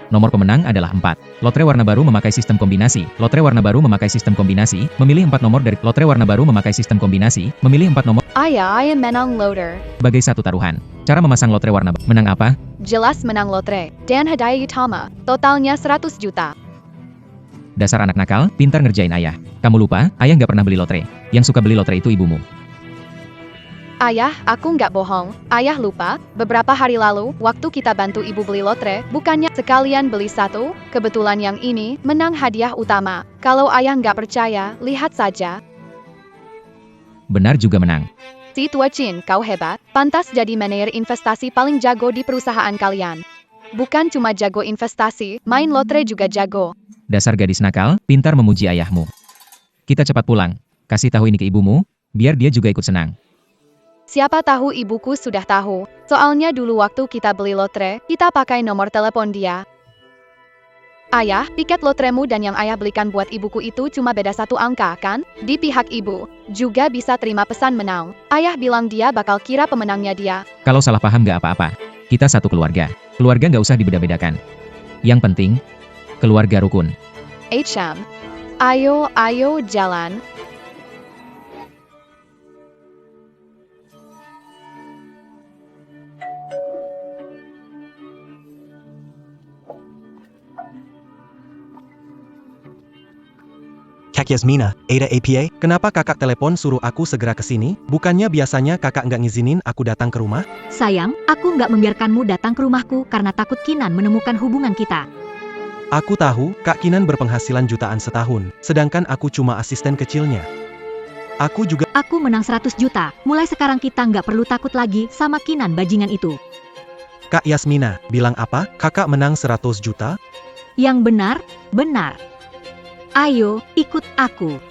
Nomor pemenang adalah 4. Lotre warna baru memakai sistem kombinasi. Lotre warna baru memakai sistem kombinasi. Memilih 4 nomor dari lotre warna baru memakai sistem kombinasi. Memilih 4 nomor Ayah menang lotre. sebagai satu taruhan. Cara memasang lotre warna menang apa? Jelas menang lotre. Dan hadiah utama. Totalnya 100 juta. Dasar anak nakal, pintar ngerjain ayah. Kamu lupa, ayah nggak pernah beli lotre. Yang suka beli lotre itu ibumu. Ayah, aku nggak bohong. Ayah lupa, beberapa hari lalu, waktu kita bantu ibu beli lotre, bukannya sekalian beli satu, kebetulan yang ini menang hadiah utama. Kalau ayah nggak percaya, lihat saja. Benar juga menang. Si tua Chin, kau hebat, pantas jadi manajer investasi paling jago di perusahaan kalian. Bukan cuma jago investasi, main lotre juga jago. Dasar gadis nakal, pintar memuji ayahmu. Kita cepat pulang. Kasih tahu ini ke ibumu, biar dia juga ikut senang. Siapa tahu ibuku sudah tahu. Soalnya dulu waktu kita beli lotre, kita pakai nomor telepon dia. Ayah, piket lotremu dan yang ayah belikan buat ibuku itu cuma beda satu angka, kan? Di pihak ibu, juga bisa terima pesan menang. Ayah bilang dia bakal kira pemenangnya dia. Kalau salah paham nggak apa-apa. Kita satu keluarga. Keluarga nggak usah dibeda-bedakan. Yang penting, keluarga rukun. Sham. Ayo jalan. Kak Yasmina, Ada APA, kenapa kakak telepon suruh aku segera ke sini? Bukannya biasanya kakak nggak ngizinin aku datang ke rumah? Sayang, aku nggak membiarkanmu datang ke rumahku karena takut Kinan menemukan hubungan kita. Aku tahu, Kak Kinan berpenghasilan jutaan setahun, sedangkan aku cuma asisten kecilnya. Aku menang 100 juta, mulai sekarang kita nggak perlu takut lagi sama Kinan bajingan itu. Kak Yasmina, bilang apa? Kakak menang 100 juta? Yang benar. Ayo, ikut aku.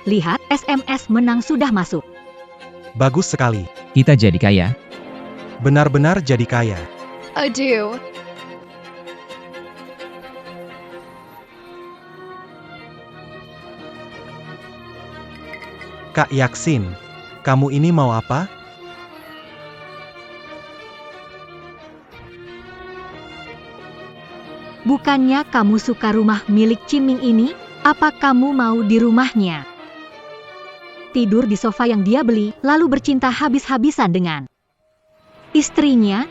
Lihat, SMS menang sudah masuk. Bagus sekali. Kita jadi kaya. Benar-benar jadi kaya. Aduh. Kak Yaksin, kamu ini mau apa? Bukannya kamu suka rumah milik Ciming ini? Apa kamu mau di rumahnya? Tidur di sofa yang dia beli, lalu bercinta habis-habisan dengan istrinya?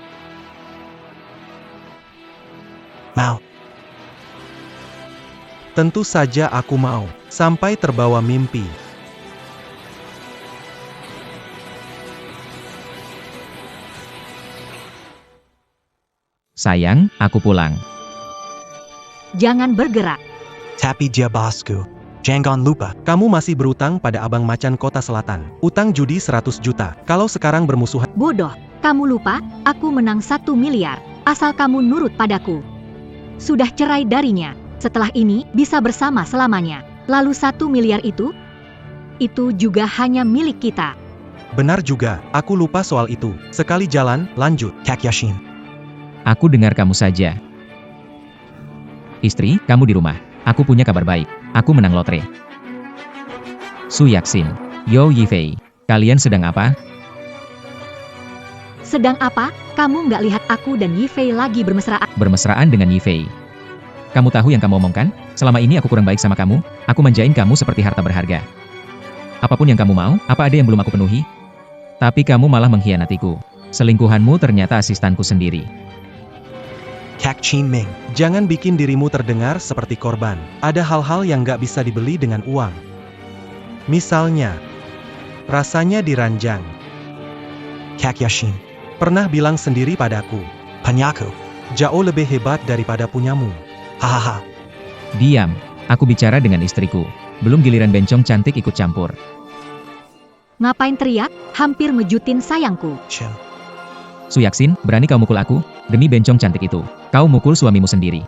Mau. Tentu saja aku mau, sampai terbawa mimpi. Sayang, aku pulang. Jangan bergerak. Tapi dia bosku. Jangan lupa, kamu masih berutang pada Abang Macan Kota Selatan. Utang judi 100 juta. Kalau sekarang bermusuhan, Bodoh, kamu lupa, aku menang 1 miliar, asal kamu nurut padaku. Sudah cerai darinya, setelah ini bisa bersama selamanya. Lalu 1 miliar itu juga hanya milik kita. benar juga, aku lupa soal itu. Sekali jalan, lanjut. Kak Yashin. Aku dengar kamu saja. Istri, kamu di rumah. Aku punya kabar baik. Aku menang lotre. Su Yaksin, Yo Yifei, kalian sedang apa? Sedang apa? Kamu nggak lihat aku dan Yifei lagi bermesraan? Bermesraan dengan Yifei. Kamu tahu yang kamu omongkan? Selama ini aku kurang baik sama kamu. Aku manjain kamu seperti harta berharga. Apapun yang kamu mau, apa ada yang belum aku penuhi? Tapi kamu malah mengkhianatiku. Selingkuhanmu ternyata asistanku sendiri. Kak Ciming, jangan bikin dirimu terdengar seperti korban. Ada hal-hal yang nggak bisa dibeli dengan uang. Misalnya, rasanya diranjang. Kak Yashin, pernah bilang sendiri padaku, punyaku jauh lebih hebat daripada punyamu. Hahaha. Diam, aku bicara dengan istriku. Belum giliran bencong cantik ikut campur. Ngapain teriak? Hampir mejutin sayangku. Cem. Su Yaksin, berani kau mukul aku? Demi bencong cantik itu, kau mukul suamimu sendiri.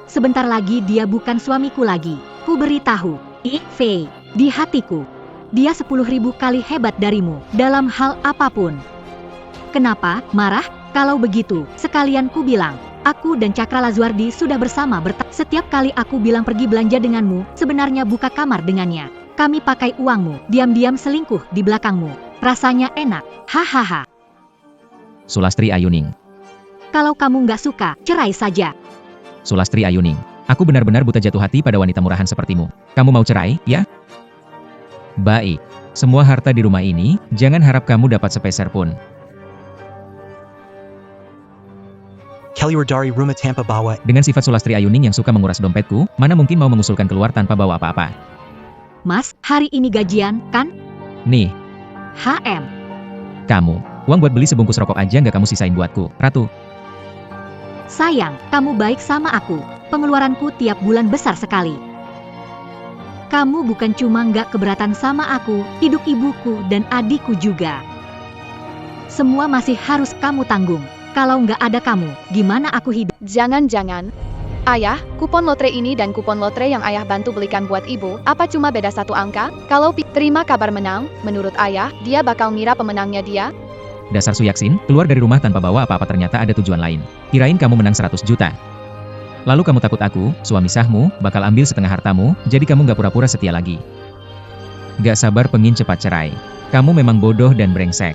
Sebentar lagi dia bukan suamiku lagi. Ku beritahu, Yifei, di hatiku, dia 10.000 kali hebat darimu, dalam hal apapun. Kenapa marah? Kalau begitu, sekalian ku bilang, aku dan Cakra Lazuardi sudah bersama Setiap kali aku bilang pergi belanja denganmu, sebenarnya buka kamar dengannya. Kami pakai uangmu, diam-diam selingkuh di belakangmu. Rasanya enak, hahaha. Sulastri Ayuning. Kalau kamu nggak suka, cerai saja. Sulastri Ayuning, aku benar-benar buta jatuh hati pada wanita murahan sepertimu. Kamu mau cerai, ya? Baik. Semua harta di rumah ini, jangan harap kamu dapat sepeser pun. Keluar dari rumah tanpa bawa. Dengan sifat Sulastri Ayuning yang suka menguras dompetku, mana mungkin mau mengusulkan keluar tanpa bawa apa-apa. Mas, hari ini gajian, kan? Nih, HM. kamu. Uang buat beli sebungkus rokok aja nggak kamu sisain buatku, Ratu. Sayang, kamu baik sama aku. Pengeluaranku tiap bulan besar sekali. Kamu bukan cuma nggak keberatan sama aku, hidup ibuku dan adikku juga. Semua masih harus kamu tanggung. Kalau nggak ada kamu, gimana aku hidup? Jangan-jangan. Ayah, kupon lotre ini dan kupon lotre yang ayah bantu belikan buat ibu, apa cuma beda satu angka? Kalau terima kabar menang, menurut ayah, dia bakal ngira pemenangnya dia. Dasar Suyaksin, keluar dari rumah tanpa bawa apa-apa ternyata ada tujuan lain. Kirain kamu menang 100 juta. Lalu kamu takut aku, suami sahmu, bakal ambil setengah hartamu, jadi kamu nggak pura-pura setia lagi. Gak sabar pengin cepat cerai. Kamu memang bodoh dan brengsek.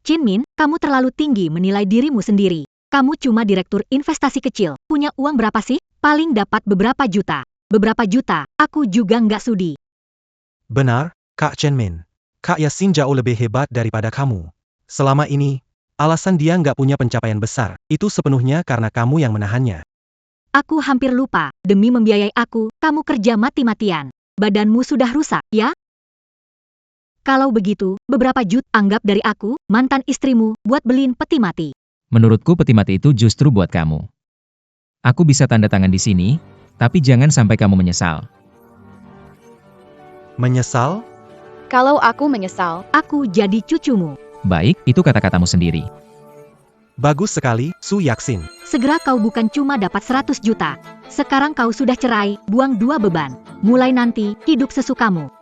Chin Min, kamu terlalu tinggi menilai dirimu sendiri. Kamu cuma direktur investasi kecil. Punya uang berapa sih? Paling dapat beberapa juta. Beberapa juta, aku juga nggak sudi. Benar, Kak Chen Min. Kak Yasin jauh lebih hebat daripada kamu. Selama ini, alasan dia nggak punya pencapaian besar, itu sepenuhnya karena kamu yang menahannya. Aku hampir lupa, demi membiayai aku, kamu kerja mati-matian. Badanmu sudah rusak, ya? Kalau begitu, beberapa juta anggap dari aku, mantan istrimu, buat beliin peti mati. Menurutku peti mati itu justru buat kamu. Aku bisa tanda tangan di sini, tapi jangan sampai kamu menyesal. Menyesal? Kalau aku menyesal, Aku jadi cucumu. Baik, itu kata-katamu sendiri. Bagus sekali, Su Yaksin. Segera kau bukan cuma dapat 100 juta. Sekarang kau sudah cerai, buang 2 beban. Mulai nanti, hidup sesukamu.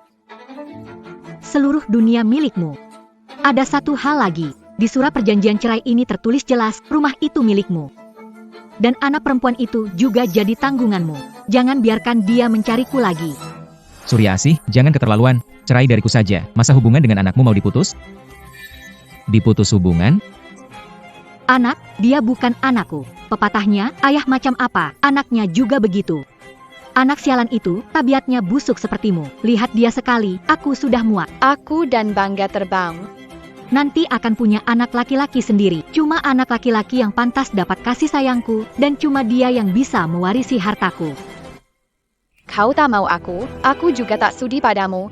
Seluruh dunia milikmu. Ada satu hal lagi, di surat perjanjian cerai ini tertulis jelas, rumah itu milikmu. Dan anak perempuan itu juga jadi tanggunganmu. Jangan biarkan dia mencariku lagi. Surya Asih, jangan keterlaluan. Cerai dariku saja. Masa hubungan dengan anakmu mau diputus? Diputus hubungan? Anak, dia bukan anakku. Pepatahnya, ayah macam apa, anaknya juga begitu. Anak sialan itu, tabiatnya busuk sepertimu. Lihat dia sekali, aku sudah muak. aku dan Bangga terbang. Nanti akan punya anak laki-laki sendiri. Cuma anak laki-laki yang pantas dapat kasih sayangku, dan cuma dia yang bisa mewarisi hartaku. Kau tak mau aku juga tak sudi padamu.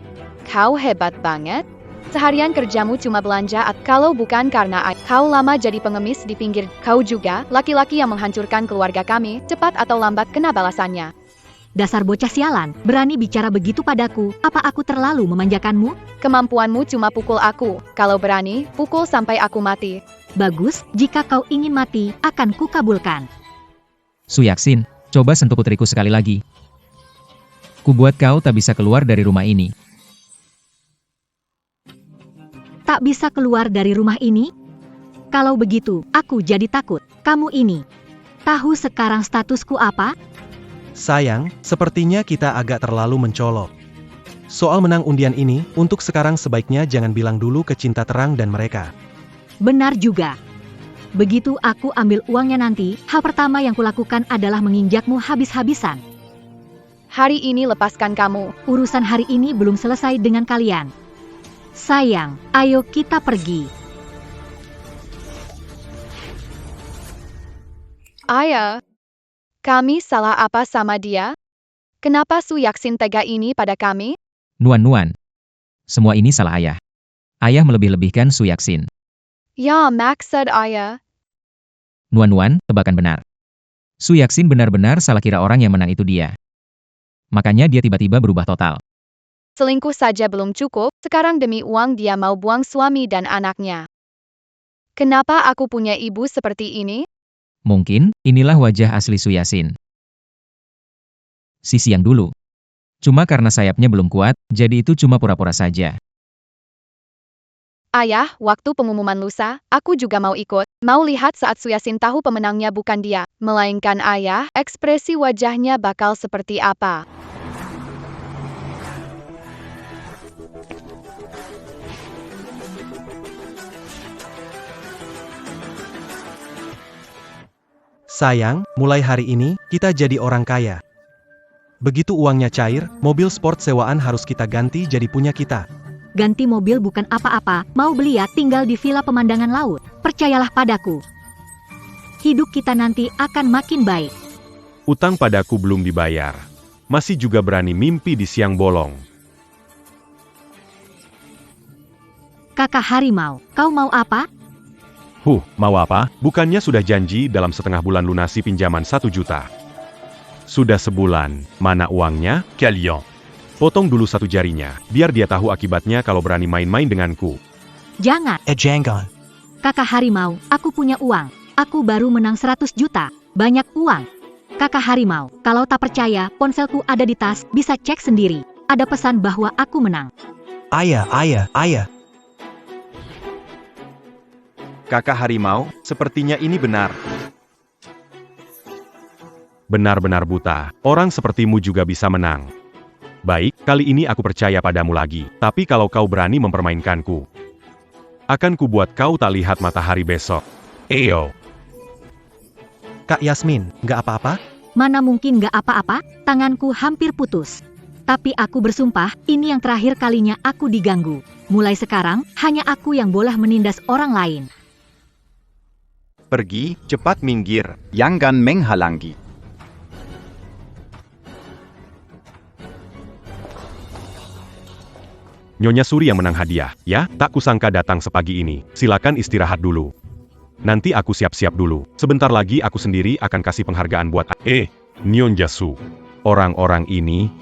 Kau hebat banget. Seharian kerjamu cuma belanja, kalau bukan karena kau lama jadi pengemis di pinggir, kau juga, laki-laki yang menghancurkan keluarga kami, cepat atau lambat kena balasannya. Dasar bocah sialan, berani bicara begitu padaku, apa aku terlalu memanjakanmu? Kemampuanmu cuma pukul aku, kalau berani, pukul sampai aku mati. Bagus, jika kau ingin mati, akan kukabulkan. Suyaksin, coba sentuh putriku sekali lagi. Kubuat kau tak bisa keluar dari rumah ini. Tak bisa keluar dari rumah ini? Kalau begitu, aku jadi takut. Kamu ini, tahu sekarang statusku apa? Sayang, sepertinya kita agak terlalu mencolok. Soal menang undian ini, untuk sekarang sebaiknya jangan bilang dulu ke Cinta Terang dan mereka. Benar juga. Begitu aku ambil uangnya nanti, hal pertama yang kulakukan adalah menginjakmu habis-habisan. Hari ini lepaskan kamu. Urusan hari ini belum selesai dengan kalian. Sayang, ayo kita pergi. Ayah, kami salah apa sama dia? Kenapa Su Yaksin tega ini pada kami? Nuan-nuan. Semua ini salah ayah. Ayah melebih-lebihkan Suyaksin. Ya, maksud ayah. Nuan-nuan, tebakan benar. Suyaksin benar-benar salah kira orang yang menang itu dia. Makanya dia tiba-tiba berubah total. Selingkuh saja belum cukup, sekarang demi uang dia mau buang suami dan anaknya. Kenapa aku punya ibu seperti ini? Mungkin, inilah wajah asli Suyasin. Sisi yang dulu. Cuma karena sayapnya belum kuat, jadi itu cuma pura-pura saja. Ayah, waktu pengumuman lusa, aku juga mau ikut. Mau lihat saat Suyasin tahu pemenangnya bukan dia, melainkan ayah, ekspresi wajahnya bakal seperti apa. Sayang, mulai hari ini, kita jadi orang kaya. Begitu uangnya cair, mobil sport sewaan harus kita ganti jadi punya kita. Ganti mobil bukan apa-apa, mau beli ya tinggal di villa pemandangan laut. Percayalah padaku. Hidup kita nanti akan makin baik. Utang padaku belum dibayar. Masih juga berani mimpi di siang bolong. Kakak harimau, kau mau apa? Mau apa? Bukannya sudah janji dalam setengah bulan lunasi pinjaman 1 juta. Sudah sebulan, mana uangnya? Kalian. Potong dulu 1 jarinya, biar dia tahu akibatnya kalau berani main-main denganku. Jangan. Jangan. Kakak harimau, aku punya uang. Aku baru menang 100 juta. Banyak uang. Kakak harimau, kalau tak percaya, ponselku ada di tas, bisa cek sendiri. Ada pesan bahwa aku menang. Ayah. Kakak harimau, sepertinya ini benar. Benar-benar buta, orang sepertimu juga bisa menang. Baik, kali ini aku percaya padamu lagi, tapi kalau kau berani mempermainkanku, akan kubuat kau tak lihat matahari besok. Eyo. Kak Yasmin, nggak apa-apa? Mana mungkin gak apa-apa, tanganku hampir putus. Tapi aku bersumpah, ini yang terakhir kalinya aku diganggu. Mulai sekarang, hanya aku yang boleh menindas orang lain. Pergi, cepat minggir, jangan menghalangi. Nyonya Suri yang menang hadiah, ya? Tak kusangka datang sepagi ini. Silakan istirahat dulu. Nanti aku siap-siap dulu. Sebentar lagi aku sendiri akan kasih penghargaan buat Nyonya Su. Orang-orang ini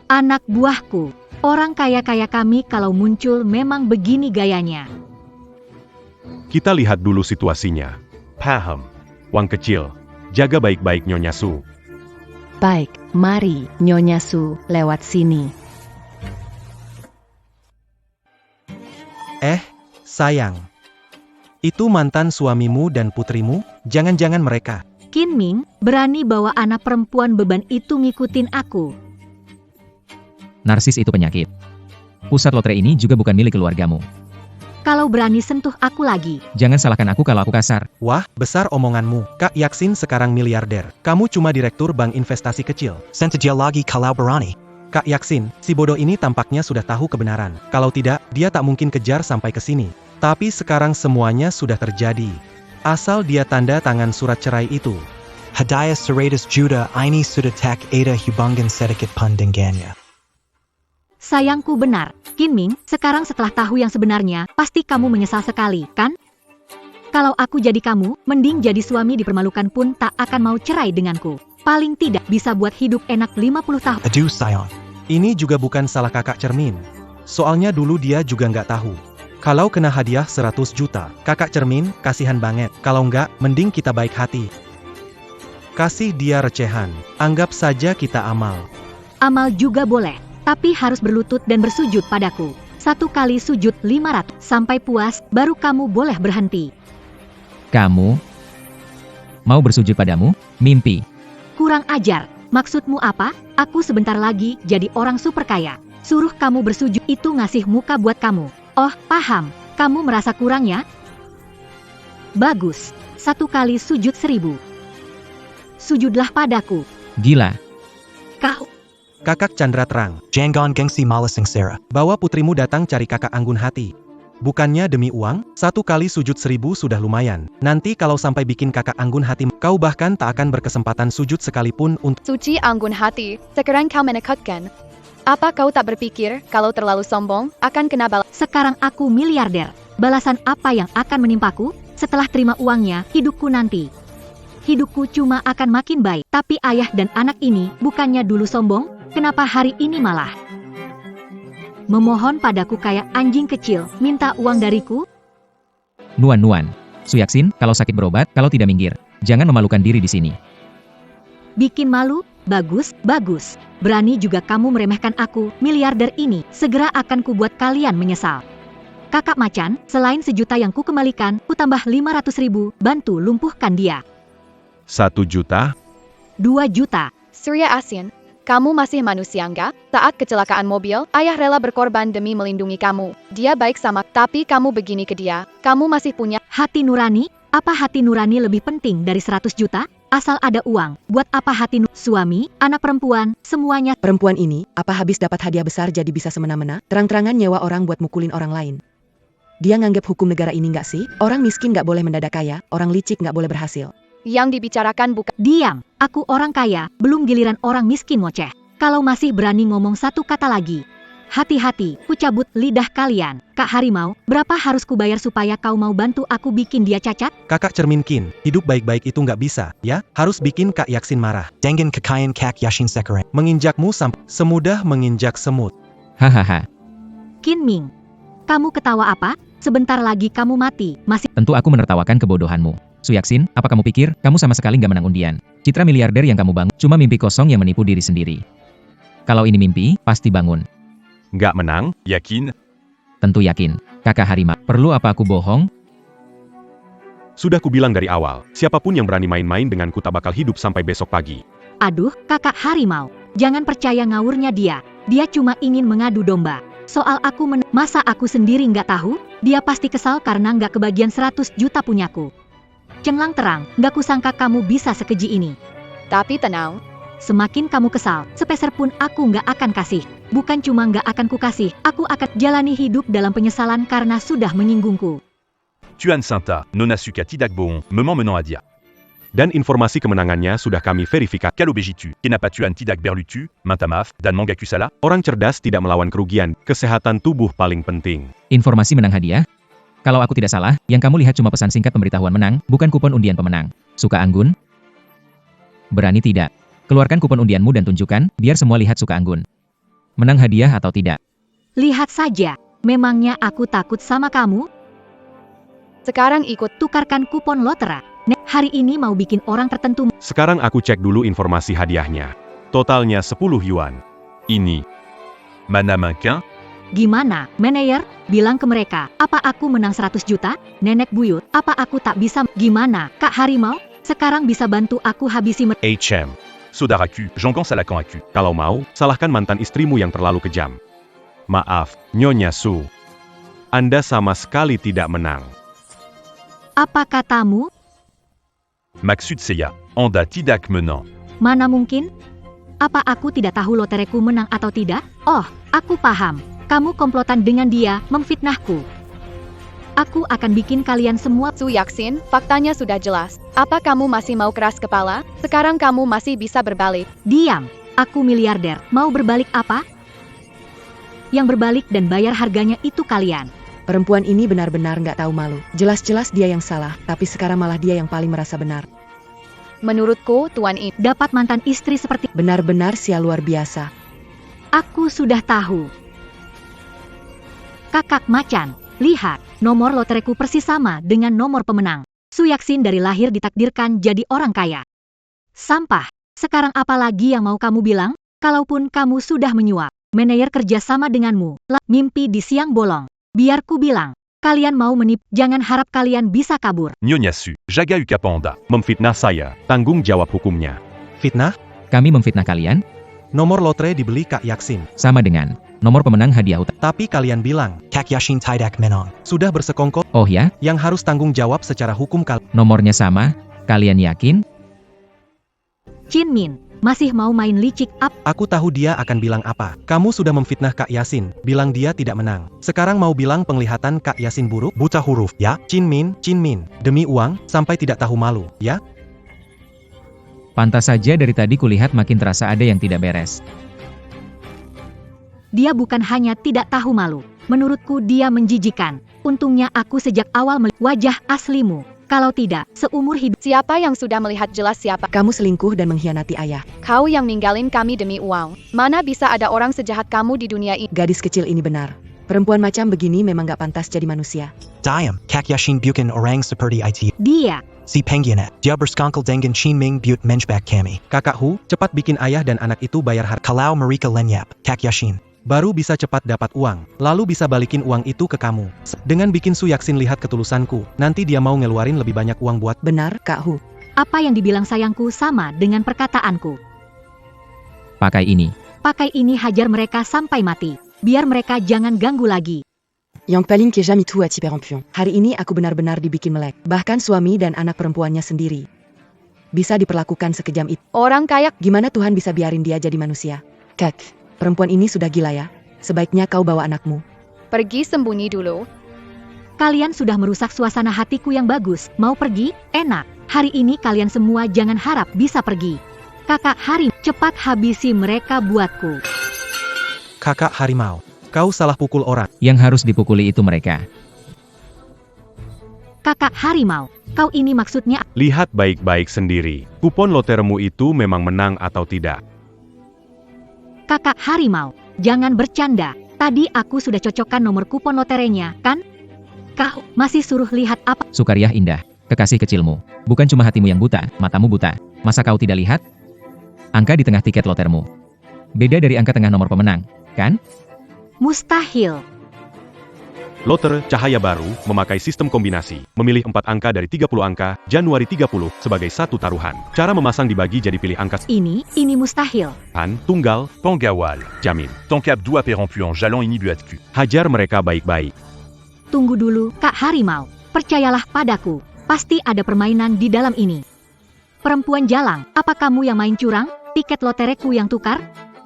Anak buahku, orang kaya-kaya kami kalau muncul memang begini gayanya. kita lihat dulu situasinya. Paham. Wang kecil, jaga baik-baik Nyonya Su. Baik, mari, Nyonya Su, lewat sini. Sayang. Itu mantan suamimu dan putrimu? Jangan-jangan mereka. Qin Ming, berani bawa anak perempuan beban itu ngikutin aku. Narsis itu penyakit. Pusat lotre ini juga bukan milik keluargamu. Kalau berani sentuh aku lagi. Jangan salahkan aku kalau aku kasar. Wah, besar omonganmu. Kak Yaksin sekarang miliarder. Kamu cuma direktur bank investasi kecil. Senta dia lagi kalau berani. Kak Yaksin, si bodoh ini tampaknya sudah tahu kebenaran. Kalau tidak, dia tak mungkin kejar sampai ke sini. Tapi sekarang semuanya sudah terjadi. Asal dia tanda tangan surat cerai itu. Hadiah 100 juta ini sudah tak ada hubungan sedikit pun dengannya. Sayangku benar, Qin Ming, sekarang setelah tahu yang sebenarnya, pasti kamu menyesal sekali, kan? Kalau aku jadi kamu, mending jadi suami dipermalukan pun tak akan mau cerai denganku. Paling tidak bisa buat hidup enak 50 tahun. Aduh sayang. Ini juga bukan salah kakak Cermin. Soalnya dulu dia juga nggak tahu. Kalau kena hadiah 100 juta, kakak Cermin, kasihan banget. Kalau nggak, mending kita baik hati. Kasih dia recehan. Anggap saja kita amal. Amal juga boleh, tapi harus berlutut dan bersujud padaku. 1 kali sujud 500, sampai puas, baru kamu boleh berhenti. Kamu mau bersujud padamu? Mimpi. Kurang ajar, maksudmu apa? Aku sebentar lagi jadi orang super kaya. Suruh kamu bersujud itu ngasih muka buat kamu. Oh, paham. Kamu merasa kurang ya? Bagus. 1 kali sujud 1000. Sujudlah padaku. Gila. Kau. Kakak Chandra terang. Jangan gengsi malas sengsara. Bawa putrimu datang cari kakak anggun hati. Bukannya demi uang, 1 kali sujud 1000 sudah lumayan. Nanti kalau sampai bikin kakak anggun hati, kau bahkan tak akan berkesempatan sujud sekalipun untuk... Suci anggun hati, sekarang kau menekutkan. Apa kau tak berpikir, kalau terlalu sombong, akan kena balas? Sekarang aku miliarder. Balasan apa yang akan menimpaku? Setelah terima uangnya, hidupku nanti. Hidupku cuma akan makin baik. Tapi ayah dan anak ini, bukannya dulu sombong, kenapa hari ini malah memohon padaku kayak anjing kecil, minta uang dariku? Nuan. Su Yaksin, kalau sakit berobat, kalau tidak minggir. Jangan memalukan diri di sini. Bikin malu? Bagus. Berani juga kamu meremehkan aku, miliarder ini. Segera akan kubuat kalian menyesal. Kakak macan, selain 1 juta yang ku kembalikan, ku tambah 500.000, bantu lumpuhkan dia. 1 juta? 2 juta. Surya Asin, kamu masih manusia enggak? Saat kecelakaan mobil, ayah rela berkorban demi melindungi kamu. Dia baik sama, tapi kamu begini ke dia. Kamu masih punya Hati nurani? Apa hati nurani lebih penting dari 100 juta? Asal ada uang, buat apa hati suami, anak perempuan, semuanya. Perempuan ini, apa habis dapat hadiah besar jadi bisa semena-mena? Terang-terangan nyewa orang buat mukulin orang lain. Dia nganggap hukum negara ini nggak sih? Orang miskin nggak boleh mendadak kaya, orang licik nggak boleh berhasil. Yang dibicarakan bukan... Diam, aku orang kaya, belum giliran orang miskin ngoceh. Kalau masih berani ngomong satu kata lagi. Hati-hati, ku cabut lidah kalian. Kak Harimau, berapa harus kubayar supaya kau mau bantu aku bikin dia cacat? Kakak cerminkin, hidup baik-baik itu nggak bisa, ya? Harus bikin Kak Yaksin marah. Dengan kakayan Kak Yashin Sekarang. Menginjakmu sampai semudah menginjak semut. Hahaha. Qin Ming, kamu ketawa apa? Sebentar lagi kamu mati, masih... Tentu aku menertawakan kebodohanmu. Su Yaksin, apa kamu pikir, kamu sama sekali nggak menang undian? Citra miliarder yang kamu bangun, cuma mimpi kosong yang menipu diri sendiri. Kalau ini mimpi, pasti bangun. Nggak menang, yakin? Tentu yakin. Kakak Harimau, perlu apa aku bohong? Sudah kubilang dari awal, siapapun yang berani main-main denganku tak bakal hidup sampai besok pagi. Aduh, kakak Harimau, jangan percaya ngawurnya dia. Dia cuma ingin mengadu domba. Soal aku masa aku sendiri nggak tahu? Dia pasti kesal karena nggak kebagian 100 juta punyaku. Cenglang terang, nggak kusangka kamu bisa sekeji ini. Tapi tenang, Semakin kamu kesal, sepeser pun aku nggak akan kasih. Bukan cuma nggak akan kukasih, aku akan jalani hidup dalam penyesalan karena sudah menyinggungku. Tuan Sainta, Nona Suka Tidak Bohong, Memang Menant Adia. Dan informasi kemenangannya sudah kami verifikasi. Quel obégitu, Kenapa Tuan Tidak Berlutu, Mantamaf, dan Mangakusala? Orang cerdas tidak melawan kerugian, kesehatan tubuh paling penting. Informasi menang hadiah? Kalau aku tidak salah, yang kamu lihat cuma pesan singkat pemberitahuan menang, bukan kupon undian pemenang. Suka Anggun? Berani tidak? Keluarkan kupon undianmu dan tunjukkan, biar semua lihat Suka Anggun. Menang hadiah atau tidak? Lihat saja, memangnya aku takut sama kamu? sekarang ikut. Tukarkan kupon lotera. Hari ini mau bikin orang tertentu. Sekarang aku cek dulu informasi hadiahnya. Totalnya 10 yuan. Ini. Mana manquin? Gimana, manajer? Bilang ke mereka, apa aku menang 100 juta? Nenek buyut, apa aku tak bisa? Gimana, Kak Harimau? Sekarang bisa bantu aku habisi HM. Saudaraku, Jongan Salakan aku. Kalau mau, salahkan mantan istrimu yang terlalu kejam. Maaf, Nyonya Su. Anda sama sekali tidak menang. Apa katamu? Maksud saya, Anda tidak menang. Mana mungkin? Apa aku tidak tahu lotereku menang atau tidak? Oh, aku paham. Kamu komplotan dengan dia, memfitnahku. Aku akan bikin kalian semua. Su Yaksin, faktanya sudah jelas. Apa kamu masih mau keras kepala? Sekarang kamu masih bisa berbalik. Diam, aku miliarder. Mau berbalik apa? Yang berbalik dan bayar harganya itu kalian. Perempuan ini benar-benar nggak tahu malu. Jelas-jelas dia yang salah, tapi sekarang malah dia yang paling merasa benar. Menurutku, Tuan ini Dapat mantan istri seperti... Benar-benar sia luar biasa. Aku sudah tahu. Kakak macan, lihat, nomor lotereku persis sama dengan nomor pemenang. Su Yaksin dari lahir ditakdirkan jadi orang kaya. Sampah, sekarang apa lagi yang mau kamu bilang? Kalaupun kamu sudah menyuap, manajer kerja sama denganmu, mimpi di siang bolong. Biar ku bilang, kalian mau menipu, jangan harap kalian bisa kabur. Nyonya Su, Jaga Ukapanda. Memfitnah saya, tanggung jawab hukumnya. Fitnah? Kami memfitnah kalian? Nomor lotre dibeli Kak Yaksin. Sama dengan nomor pemenang hadiah utama. Tapi kalian bilang, Kak Yashin Tidak Menang. sudah bersekongkol, Oh ya, yang harus tanggung jawab secara hukum nomornya sama? Kalian yakin? Qin Min, masih mau main licik up? Aku tahu dia akan bilang apa. Kamu sudah memfitnah Kak Yasin, bilang dia tidak menang. Sekarang mau bilang penglihatan Kak Yasin buruk? Buta huruf, ya? Qin Min, demi uang, sampai tidak tahu malu, ya? Pantas saja dari tadi kulihat makin terasa ada yang tidak beres. Dia bukan hanya tidak tahu malu. Menurutku dia menjijikan. Untungnya aku sejak awal melihat wajah aslimu. Kalau tidak, seumur hidup. Siapa yang sudah melihat jelas siapa? Kamu selingkuh dan mengkhianati ayah. Kau yang ninggalin kami demi uang. Mana bisa ada orang sejahat kamu di dunia ini? Gadis kecil ini benar. Perempuan macam begini memang gak pantas jadi manusia. Diam, Kak Yashin bukan orang seperti IT. Dia, Si Penggianet, dia berskongkel dengan Qin Ming but menjebak kami. Kakak Hu, cepat bikin ayah dan anak itu bayar harga. Kalau mereka lenyap, Kak Yashin. Baru bisa cepat dapat uang, lalu bisa balikin uang itu ke kamu. Dengan bikin Su Yaksin lihat ketulusanku, nanti dia mau ngeluarin lebih banyak uang buat... Benar, Kak Hu. apa yang dibilang sayangku sama dengan perkataanku. Pakai ini. Pakai ini hajar mereka sampai mati. Biar mereka jangan ganggu lagi. Yang paling que jamais tout à Tiperampion. Hari ini aku benar-benar dibikin melek. Bahkan suami dan anak perempuannya sendiri bisa diperlakukan sekejam itu. Orang kaya, Gimana Tuhan bisa biarin dia jadi manusia? Kak, perempuan ini sudah gila ya. Sebaiknya kau bawa anakmu. pergi sembunyi dulu. Kalian sudah merusak suasana hatiku yang bagus. Mau pergi? Enak. Hari ini kalian semua jangan harap bisa pergi. Kakak Harim, cepat habisi mereka buatku. Kakak harimau, kau salah pukul orang. Yang harus dipukuli itu mereka. Kakak Harimau, kau ini maksudnya Lihat baik-baik sendiri. Kupon loteremu itu memang menang atau tidak. Kakak Harimau, jangan bercanda. Tadi aku sudah cocokkan nomor kupon loterenya, kan? Kau masih suruh lihat apa? Sukariah indah, kekasih kecilmu. Bukan cuma hatimu yang buta, matamu buta. Masa kau tidak lihat? Angka di tengah tiket lotermu beda dari angka tengah nomor pemenang, kan? Mustahil. Loter Cahaya Baru memakai sistem kombinasi, memilih 4 angka dari 30 angka, Januari 30, sebagai satu taruhan. Cara memasang dibagi jadi pilih angka Ini mustahil. tunggal, Pangawal. jamin. Tankap 2 perempuan jalan ini buatku. Hajar mereka baik-baik. Tunggu dulu, Kak Harimau. Percayalah padaku, pasti ada permainan di dalam ini. Perempuan jalang, apa kamu yang main curang? Tiket lotereku yang tukar?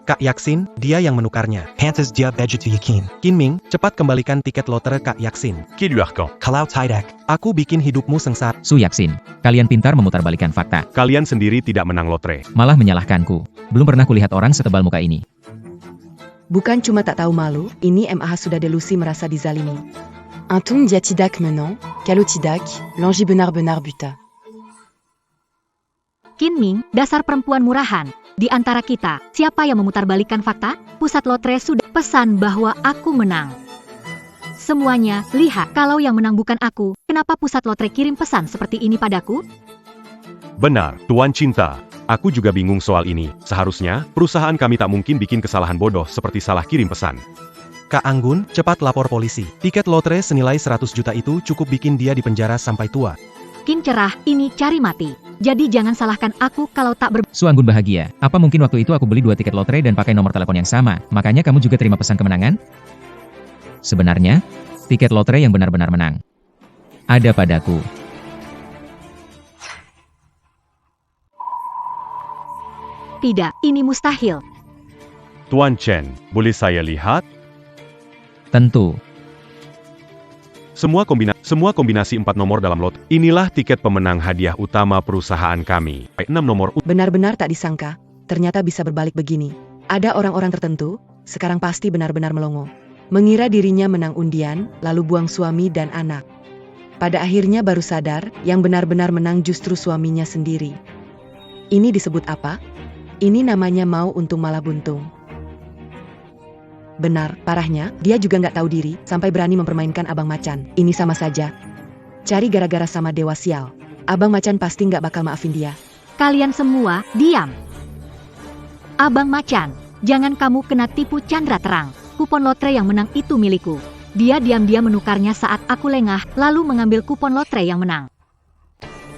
Kak Yaksin, dia yang menukarnya. Pantas dia begitu yakin. Kinming, cepat kembalikan tiket lotre Kak Yaksin. Kilu Arkan. Kalau tidak, Aku bikin hidupmu sengsara. Su Yaksin, kalian pintar memutarbalikan fakta. Kalian sendiri tidak menang lotre. Malah menyalahkanku. Belum pernah kulihat orang setebal muka ini. Bukan cuma tak tahu malu, ini MAH sudah delusi merasa dizalimi. Antum dia tidak menang, kalau tidak, l'ange benar-benar buta. Kinming, dasar perempuan murahan. Di antara kita, siapa yang memutarbalikan fakta? Pusat lotre sudah pesan bahwa aku menang. Semuanya, lihat, kalau yang menang bukan aku, kenapa pusat lotre kirim pesan seperti ini padaku? Benar, Tuan Cinta. Aku juga bingung soal ini. Seharusnya, perusahaan kami tak mungkin bikin kesalahan bodoh seperti salah kirim pesan. Kak Anggun, cepat lapor polisi. Tiket lotre senilai 100 juta itu cukup bikin dia dipenjara sampai tua. Kin cerah, ini cari mati. Jadi jangan salahkan aku kalau tak Su Anggun bahagia. Apa mungkin waktu itu aku beli 2 tiket lotre dan pakai nomor telepon yang sama, makanya kamu juga terima pesan kemenangan? Sebenarnya, tiket lotre yang benar-benar menang ada padaku. Tidak, ini mustahil. Tuan Chen, boleh saya lihat? Tentu. Semua kombinasi 4 nomor dalam lot. Inilah tiket pemenang hadiah utama perusahaan kami. 6 nomor Benar-benar tak disangka, ternyata bisa berbalik begini. Ada orang-orang tertentu, sekarang pasti benar-benar melongo. Mengira dirinya menang undian, lalu buang suami dan anak. Pada akhirnya baru sadar, yang benar-benar menang justru suaminya sendiri. Ini disebut apa? Ini namanya mau untung malah buntung. Benar, parahnya, dia juga nggak tahu diri, sampai berani mempermainkan Abang Macan. Ini sama saja. Cari gara-gara sama Dewa Sial. Abang Macan pasti nggak bakal maafin dia. Kalian semua, diam. Abang Macan, jangan kamu kena tipu Chandra Terang. Kupon lotre yang menang itu milikku. Dia diam-diam menukarnya saat aku lengah, lalu mengambil kupon lotre yang menang.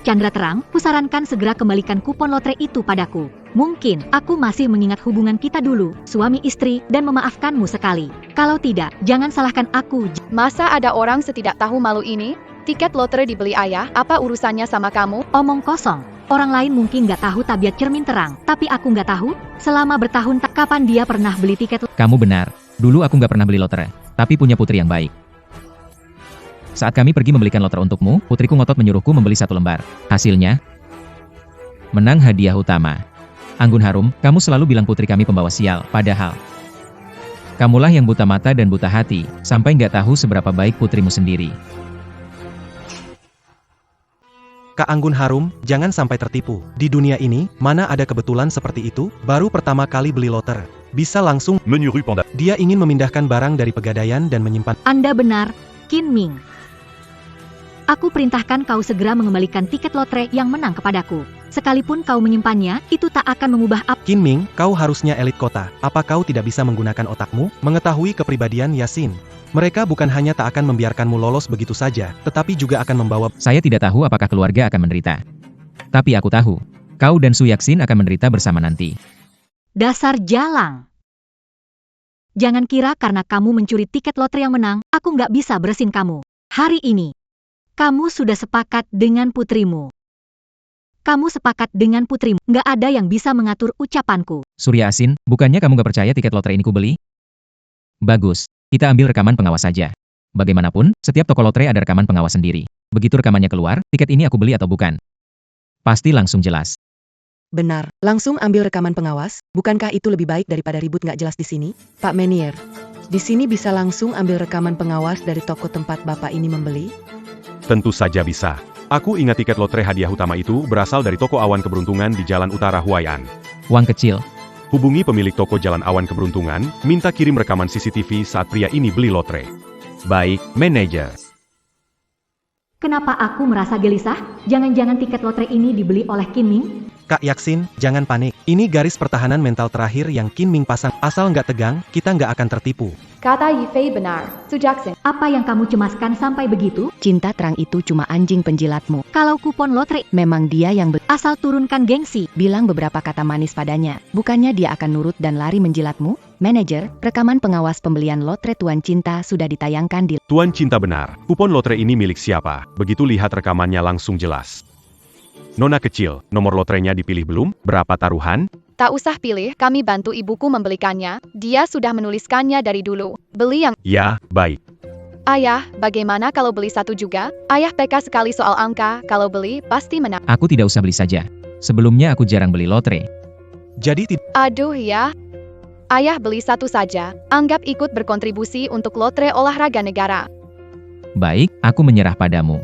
Chandra Terang, kusarankan segera kembalikan kupon lotre itu padaku. Mungkin aku masih mengingat hubungan kita dulu, suami istri, dan memaafkanmu sekali. Kalau tidak, jangan salahkan aku. Masa ada orang setidak tahu malu ini? Tiket lotre dibeli ayah, apa urusannya sama kamu? Omong kosong. Orang lain mungkin nggak tahu tabiat cermin terang, tapi aku nggak tahu. Selama bertahun tak kapan dia pernah beli tiket. Kamu benar. Dulu aku nggak pernah beli lotre, tapi punya putri yang baik. Saat kami pergi membelikan lotre untukmu, putriku ngotot menyuruhku membeli 1 lembar. Hasilnya, menang hadiah utama. Anggun Harum, kamu selalu bilang putri kami pembawa sial, padahal kamulah yang buta mata dan buta hati, sampai nggak tahu seberapa baik putrimu sendiri. Kak Anggun Harum, jangan sampai tertipu. Di dunia ini, mana ada kebetulan seperti itu? Baru pertama kali beli loter, bisa langsung. Menu rue Panda. Dia ingin memindahkan barang dari pegadaian dan menyimpan. Anda benar, Kinming. Aku perintahkan kau segera mengembalikan tiket lotre yang menang kepadaku. Sekalipun kau menyimpannya, itu tak akan mengubah apa. Kinming, kau harusnya elit kota. Apa kau tidak bisa menggunakan otakmu? Mengetahui kepribadian Yasin. Mereka bukan hanya tak akan membiarkanmu lolos begitu saja, tetapi juga akan membawa. Saya tidak tahu apakah keluarga akan menderita. Tapi aku tahu, kau dan Su Yaksin akan menderita bersama nanti. Dasar jalang. Jangan kira karena kamu mencuri tiket lotre yang menang, aku nggak bisa beresin kamu. Hari ini, kamu sudah sepakat dengan putrimu. Kamu sepakat dengan putrimu. Nggak ada yang bisa mengatur ucapanku. Surya Asin, bukannya kamu gak percaya tiket lotre ini kubeli? Bagus, kita ambil rekaman pengawas saja. Bagaimanapun, setiap toko lotre ada rekaman pengawas sendiri. Begitu rekamannya keluar, tiket ini aku beli atau bukan? Pasti langsung jelas. Benar, langsung ambil rekaman pengawas. Bukankah itu lebih baik daripada ribut nggak jelas di sini? Pak Menier, di sini bisa langsung ambil rekaman pengawas dari toko tempat Bapak ini membeli? Tentu saja bisa. Aku ingat tiket lotre hadiah utama itu berasal dari toko Awan Keberuntungan di Jalan Utara Huai'an. Uang kecil. Hubungi pemilik toko Jalan Awan Keberuntungan, minta kirim rekaman CCTV saat pria ini beli lotre. Baik, manajer. Kenapa aku merasa gelisah? Jangan-jangan tiket lotre ini dibeli oleh Kim Ming? Kak Yaksin, jangan panik. Ini garis pertahanan mental terakhir yang Kim Ming pasang. Asal nggak tegang, kita nggak akan tertipu. Kata Yifei benar, Su Jackson. Apa yang kamu cemaskan sampai begitu? Cinta terang itu cuma anjing penjilatmu. Kalau kupon lotre, Memang dia yang asal turunkan gengsi. bilang beberapa kata manis padanya. Bukannya dia akan nurut dan lari menjilatmu? Manajer, rekaman pengawas pembelian lotre Tuan Cinta sudah ditayangkan di... Tuan Cinta benar, kupon lotre ini milik siapa? Begitu lihat rekamannya langsung jelas. Nona kecil, nomor lotrenya dipilih belum? Berapa taruhan? Tak usah pilih, kami bantu ibuku membelikannya. Dia sudah menuliskannya dari dulu. Beli yang... Ya, baik. Ayah, bagaimana kalau beli satu juga? Ayah PK sekali soal angka, kalau beli, pasti menang. Aku tidak usah beli saja. Sebelumnya aku jarang beli lotre. Jadi Aduh ya. Ayah beli satu saja. Anggap ikut berkontribusi untuk lotre olahraga negara. Baik, aku menyerah padamu.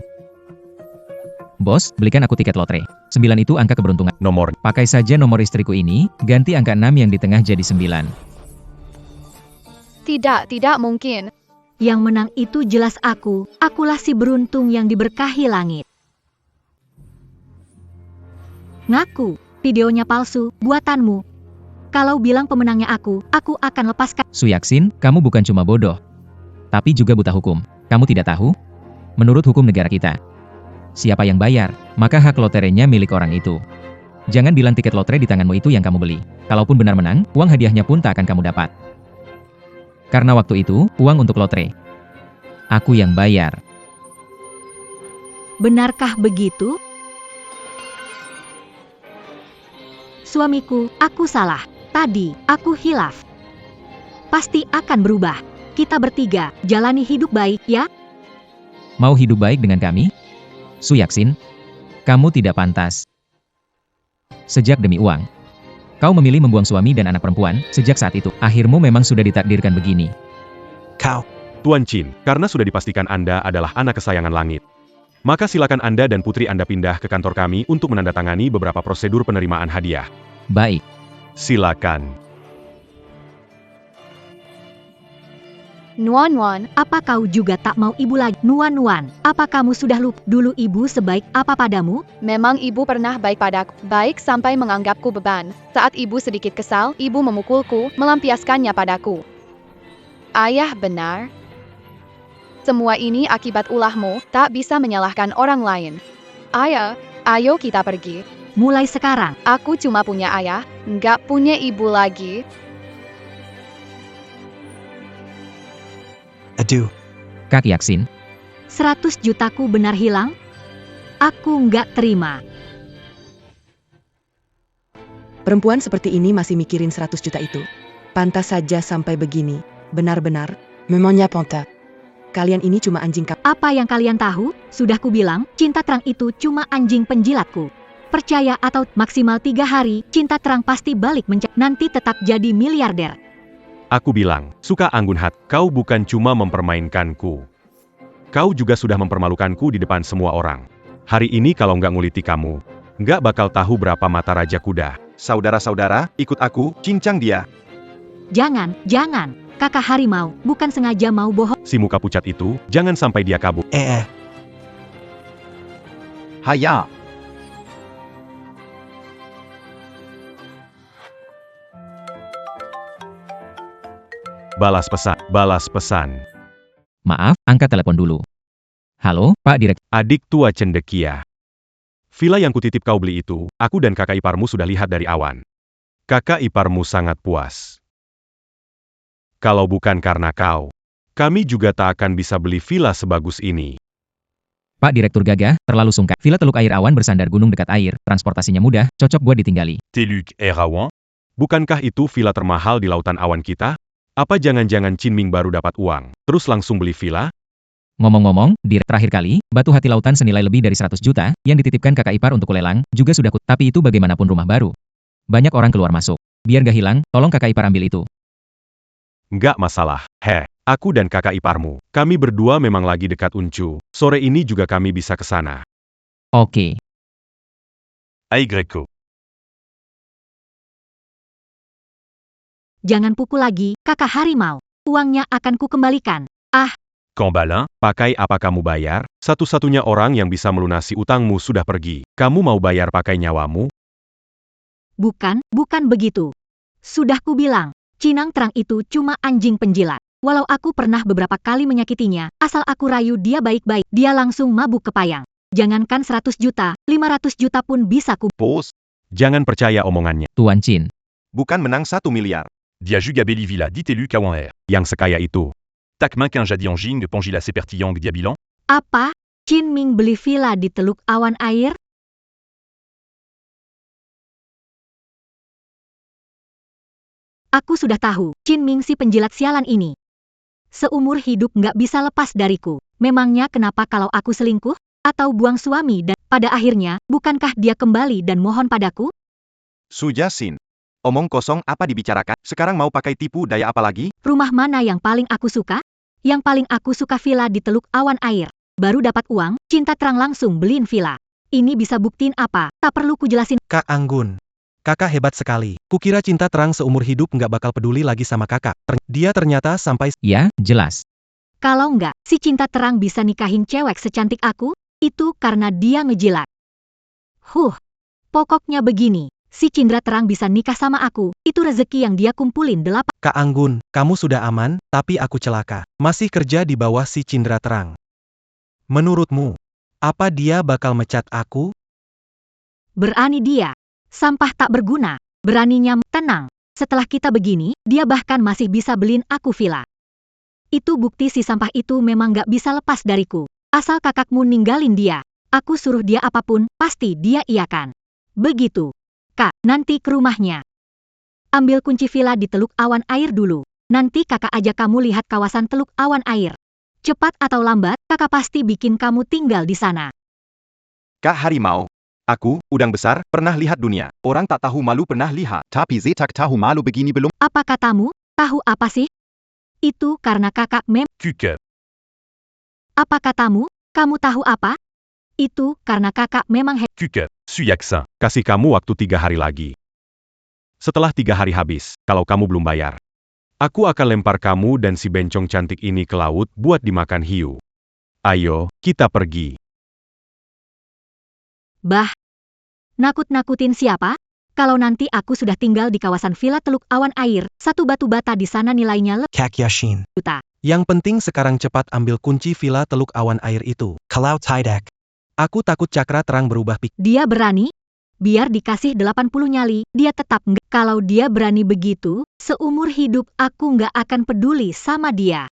Bos, belikan aku tiket lotre. 9 itu angka keberuntungan. Nomor. Pakai saja nomor istriku ini, ganti angka 6 yang di tengah jadi 9. Tidak mungkin. Yang menang itu jelas aku. Akulah si beruntung yang diberkahi langit. Ngaku, videonya palsu, buatanmu. Kalau bilang pemenangnya aku akan lepaskan. Su Yaksin, kamu bukan cuma bodoh, tapi juga buta hukum. Kamu tidak tahu? Menurut hukum negara kita, siapa yang bayar, maka hak loterenya milik orang itu. Jangan bilang tiket lotre di tanganmu itu yang kamu beli. Kalaupun benar menang, uang hadiahnya pun tak akan kamu dapat. Karena waktu itu, uang untuk lotre. Aku yang bayar. Benarkah begitu? Suamiku, aku salah. Tadi, aku hilaf. Pasti akan berubah. Kita bertiga, jalani hidup baik, ya? Mau hidup baik dengan kami? Su Yaksin, kamu tidak pantas. Sejak demi uang, kau memilih membuang suami dan anak perempuan. Sejak saat itu, akhirmu memang sudah ditakdirkan begini. Kau. Tuan Chin, karena sudah dipastikan Anda adalah anak kesayangan langit. Maka silakan Anda dan putri Anda pindah ke kantor kami untuk menandatangani beberapa prosedur penerimaan hadiah. Baik. Silakan. Nuan, Apa kau juga tak mau ibu lagi? Nuan, apa kamu sudah lupa dulu ibu sebaik apa padamu? memang ibu pernah baik padaku. Baik sampai menganggapku beban. Saat ibu sedikit kesal, ibu memukulku, melampiaskannya padaku. Ayah benar. Semua ini akibat ulahmu, tak bisa menyalahkan orang lain. Ayah, ayo kita pergi. Mulai sekarang, Aku cuma punya ayah, nggak punya ibu lagi. Adieu. Kak Yaksin, 100 jutaku benar hilang? Aku nggak terima. Perempuan seperti ini masih mikirin 100 juta itu. Pantas saja sampai begini. Benar-benar. Memangnya Ponta. Kalian ini cuma anjing kap. Apa yang kalian tahu? Sudah kubilang, cinta terang itu cuma anjing penjilatku. Percaya atau maksimal 3 hari, cinta terang pasti balik nanti tetap jadi miliarder. Aku bilang, suka Anggun Hat, kau bukan cuma mempermainkanku. Kau juga sudah mempermalukanku di depan semua orang. Hari ini kalau nggak nguliti kamu, nggak bakal tahu berapa mata Raja Kuda. Saudara-saudara, ikut aku, cincang dia. Jangan. Kakak harimau, bukan sengaja mau bohong. Si muka pucat itu, jangan sampai dia kabur. Haya. Balas pesan. maaf, angkat telepon dulu. Halo, Pak Direktur. Adik tua cendekia. Villa yang kutitip kau beli itu, aku dan kakak iparmu sudah lihat dari awan. Kakak iparmu sangat puas. Kalau bukan karena kau, kami juga tak akan bisa beli villa sebagus ini. Pak Direktur gagah, terlalu sungkan. Villa Teluk Air Awan bersandar gunung dekat air, transportasinya mudah, cocok buat ditinggali. Teluk Erawan. Bukankah itu villa termahal di lautan awan kita? Apa jangan-jangan Chin Ming baru dapat uang, terus langsung beli villa? Ngomong-ngomong, terakhir kali, batu hati lautan senilai lebih dari 100 juta, yang dititipkan kakak ipar untuk lelang, juga sudah tapi itu bagaimanapun rumah baru. Banyak orang keluar masuk. Biar gak hilang, tolong kakak ipar ambil itu. Nggak masalah. Aku dan kakak iparmu, kami berdua memang lagi dekat Uncu. Sore ini juga kami bisa ke sana. Oke. Aigreco. Jangan pukul lagi, kakak harimau. Uangnya akan kukembalikan. Cambalin. Pakai apa kamu bayar? Satu-satunya orang yang bisa melunasi utangmu sudah pergi. Kamu mau bayar pakai nyawamu? Bukan begitu. Sudah kubilang, Cinang Terang itu cuma anjing penjilat. Walau aku pernah beberapa kali menyakitinya, asal aku rayu dia baik-baik, dia langsung mabuk kepayang. Jangankan 100 juta, 500 juta pun bisa ku... Bos, Jangan percaya omongannya. Tuan Chin. bukan menang 1 miliar. Dia juga beli villa di Teluk Awan. Yang sekaya itu. Tak makin jadi anjing de Pangila Sepertillon dia bilang. Apa? Chin Ming beli villa di Teluk Awan Air? Aku sudah tahu, Chin Ming si penjilat sialan ini. Seumur hidup nggak bisa lepas dariku. Memangnya kenapa kalau aku selingkuh? Atau buang suami dan pada akhirnya, bukankah dia kembali dan mohon padaku? Su Yasin. Omong kosong apa dibicarakan? Sekarang mau pakai tipu daya apa lagi? Rumah mana yang paling aku suka? Yang paling aku suka villa di Teluk Awan Air. Baru dapat uang, Cinta Terang langsung beliin villa. Ini bisa buktiin apa? Tak perlu kujelasin. Kak Anggun. Kakak hebat sekali. Kukira Cinta Terang seumur hidup nggak bakal peduli lagi sama kakak. Dia ternyata sampai... Ya, jelas. Kalau nggak, si Cinta Terang bisa nikahin cewek secantik aku, itu karena dia ngejilat. Pokoknya begini. Si Cindra Terang bisa nikah sama aku, itu rezeki yang dia kumpulin 8. Kak Anggun, kamu sudah aman, tapi aku celaka. Masih kerja di bawah si Cindra Terang. Menurutmu, apa dia bakal mecat aku? Berani dia. Sampah tak berguna. Beraninya tenang. Setelah kita begini, dia bahkan masih bisa beliin aku villa. Itu bukti si sampah itu memang gak bisa lepas dariku. Asal kakakmu ninggalin dia. Aku suruh dia apapun, pasti dia iyakan. Begitu. Kak, nanti ke rumahnya. Ambil kunci villa di Teluk Awan Air dulu. Nanti kakak ajak kamu lihat kawasan Teluk Awan Air. Cepat atau lambat, kakak pasti bikin kamu tinggal di sana. Kak Harimau. Aku, udang besar, pernah lihat dunia. Orang tak tahu malu pernah lihat. Tapi tak tahu malu begini belum. Apa katamu? Tahu apa sih? Itu karena kakak Cuke. Apa katamu? Kamu tahu apa? Itu karena kakak memang Cuke. Suyaksin. Kasih kamu waktu 3 hari lagi. Setelah 3 hari habis, kalau kamu belum bayar, aku akan lempar kamu dan si bencong cantik ini ke laut buat dimakan hiu. Ayo, kita pergi. Bah. Nakut-nakutin siapa? Kalau nanti aku sudah tinggal di kawasan Villa Teluk Awan Air, satu batu bata di sana nilainya Kak Yashin. juta. Yang penting sekarang cepat ambil kunci villa Teluk Awan Air itu. Kalau tidak, Aku takut Cakra Terang berubah pikir. Dia berani? Biar dikasih 80 nyali, dia tetap nggak. Kalau dia berani begitu, seumur hidup aku nggak akan peduli sama dia.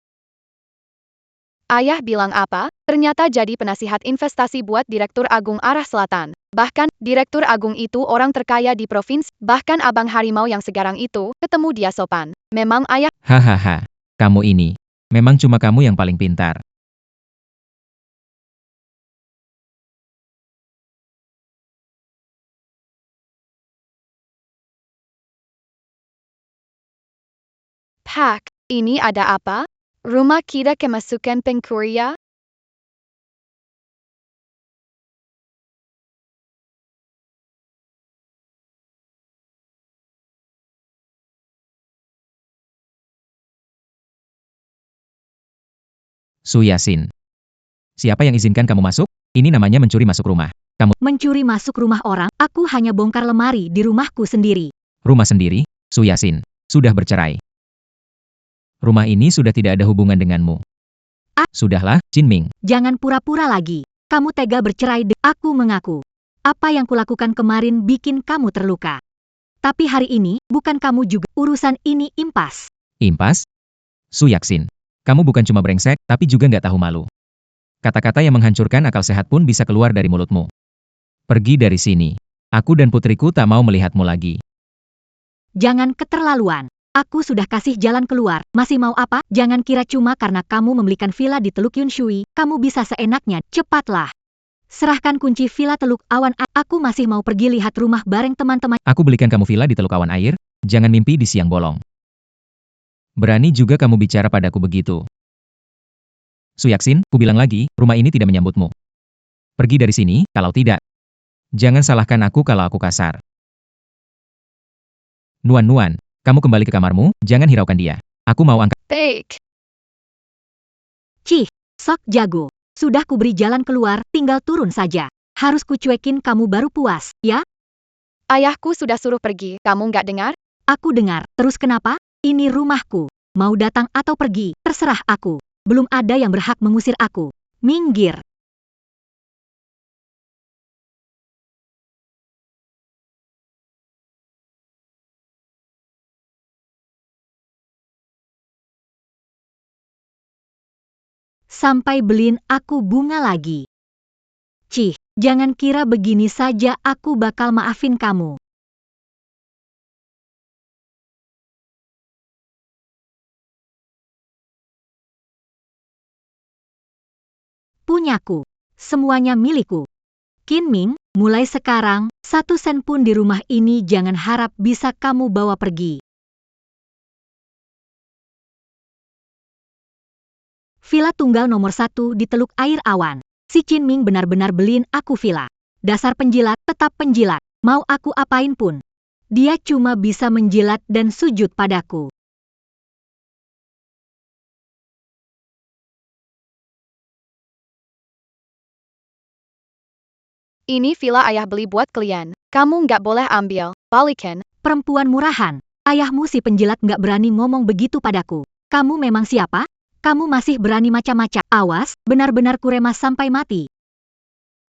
Ayah bilang apa? Ternyata jadi penasihat investasi buat Direktur Agung Arah Selatan. Bahkan, Direktur Agung itu orang terkaya di provinsi. Bahkan Abang Harimau yang sekarang itu, ketemu dia sopan. Memang ayah... Hahaha. Kamu ini. Memang cuma kamu yang paling pintar. Pak, ini ada apa? Rumah kita kemasukan pengkuria? Su Yasin. Siapa yang izinkan kamu masuk? Ini namanya mencuri masuk rumah. Kamu Mencuri masuk rumah orang, aku hanya bongkar lemari di rumahku sendiri. rumah sendiri, Su Yasin. Sudah bercerai. Rumah ini sudah tidak ada hubungan denganmu. Sudahlah, Chin Ming. Jangan pura-pura lagi. Kamu tega bercerai aku mengaku. Apa yang kulakukan kemarin bikin kamu terluka. Tapi hari ini, bukan kamu juga. Urusan ini impas. Impas? Su Yaksin, kamu bukan cuma brengsek, tapi juga nggak tahu malu. Kata-kata yang menghancurkan akal sehat pun bisa keluar dari mulutmu. Pergi dari sini. Aku dan putriku tak mau melihatmu lagi. Jangan keterlaluan. Aku sudah kasih jalan keluar. Masih mau apa? Jangan kira cuma karena kamu membelikan villa di Teluk Yunshui, kamu bisa seenaknya. Cepatlah. Serahkan kunci villa Teluk Awan. Aku masih mau pergi lihat rumah bareng teman-teman. Aku belikan kamu villa di Teluk Awan Air, jangan mimpi di siang bolong. Berani juga kamu bicara padaku begitu. Su Yaksin, ku bilang lagi, rumah ini tidak menyambutmu. Pergi dari sini, kalau tidak. Jangan salahkan aku kalau aku kasar. Nuan, kamu kembali ke kamarmu, jangan hiraukan dia. Aku mau angkat. Baik. Cih, sok jago. Sudah kuberi jalan keluar, tinggal turun saja. Harus kucuekin kamu baru puas, ya? Ayahku sudah suruh pergi, kamu nggak dengar? Aku dengar. Terus kenapa? Ini rumahku. Mau datang atau pergi, terserah aku. Belum ada yang berhak mengusir aku. Minggir. Sampai beliin aku bunga lagi. Cih, jangan kira begini saja aku bakal maafin kamu. Punyaku. Semuanya milikku. Qin Ming, mulai sekarang, 1 sen pun di rumah ini jangan harap bisa kamu bawa pergi. Villa tunggal nomor 1 di Teluk Air Awan. Si Qin Ming benar-benar beliin aku villa. Dasar penjilat, tetap penjilat. Mau aku apain pun. Dia cuma bisa menjilat dan sujud padaku. Ini villa ayah beli buat kalian. Kamu nggak boleh ambil, balikin. Perempuan murahan. Ayahmu si penjilat nggak berani ngomong begitu padaku. Kamu memang siapa? Kamu masih berani macam-macam. Awas, benar-benar kuremas sampai mati.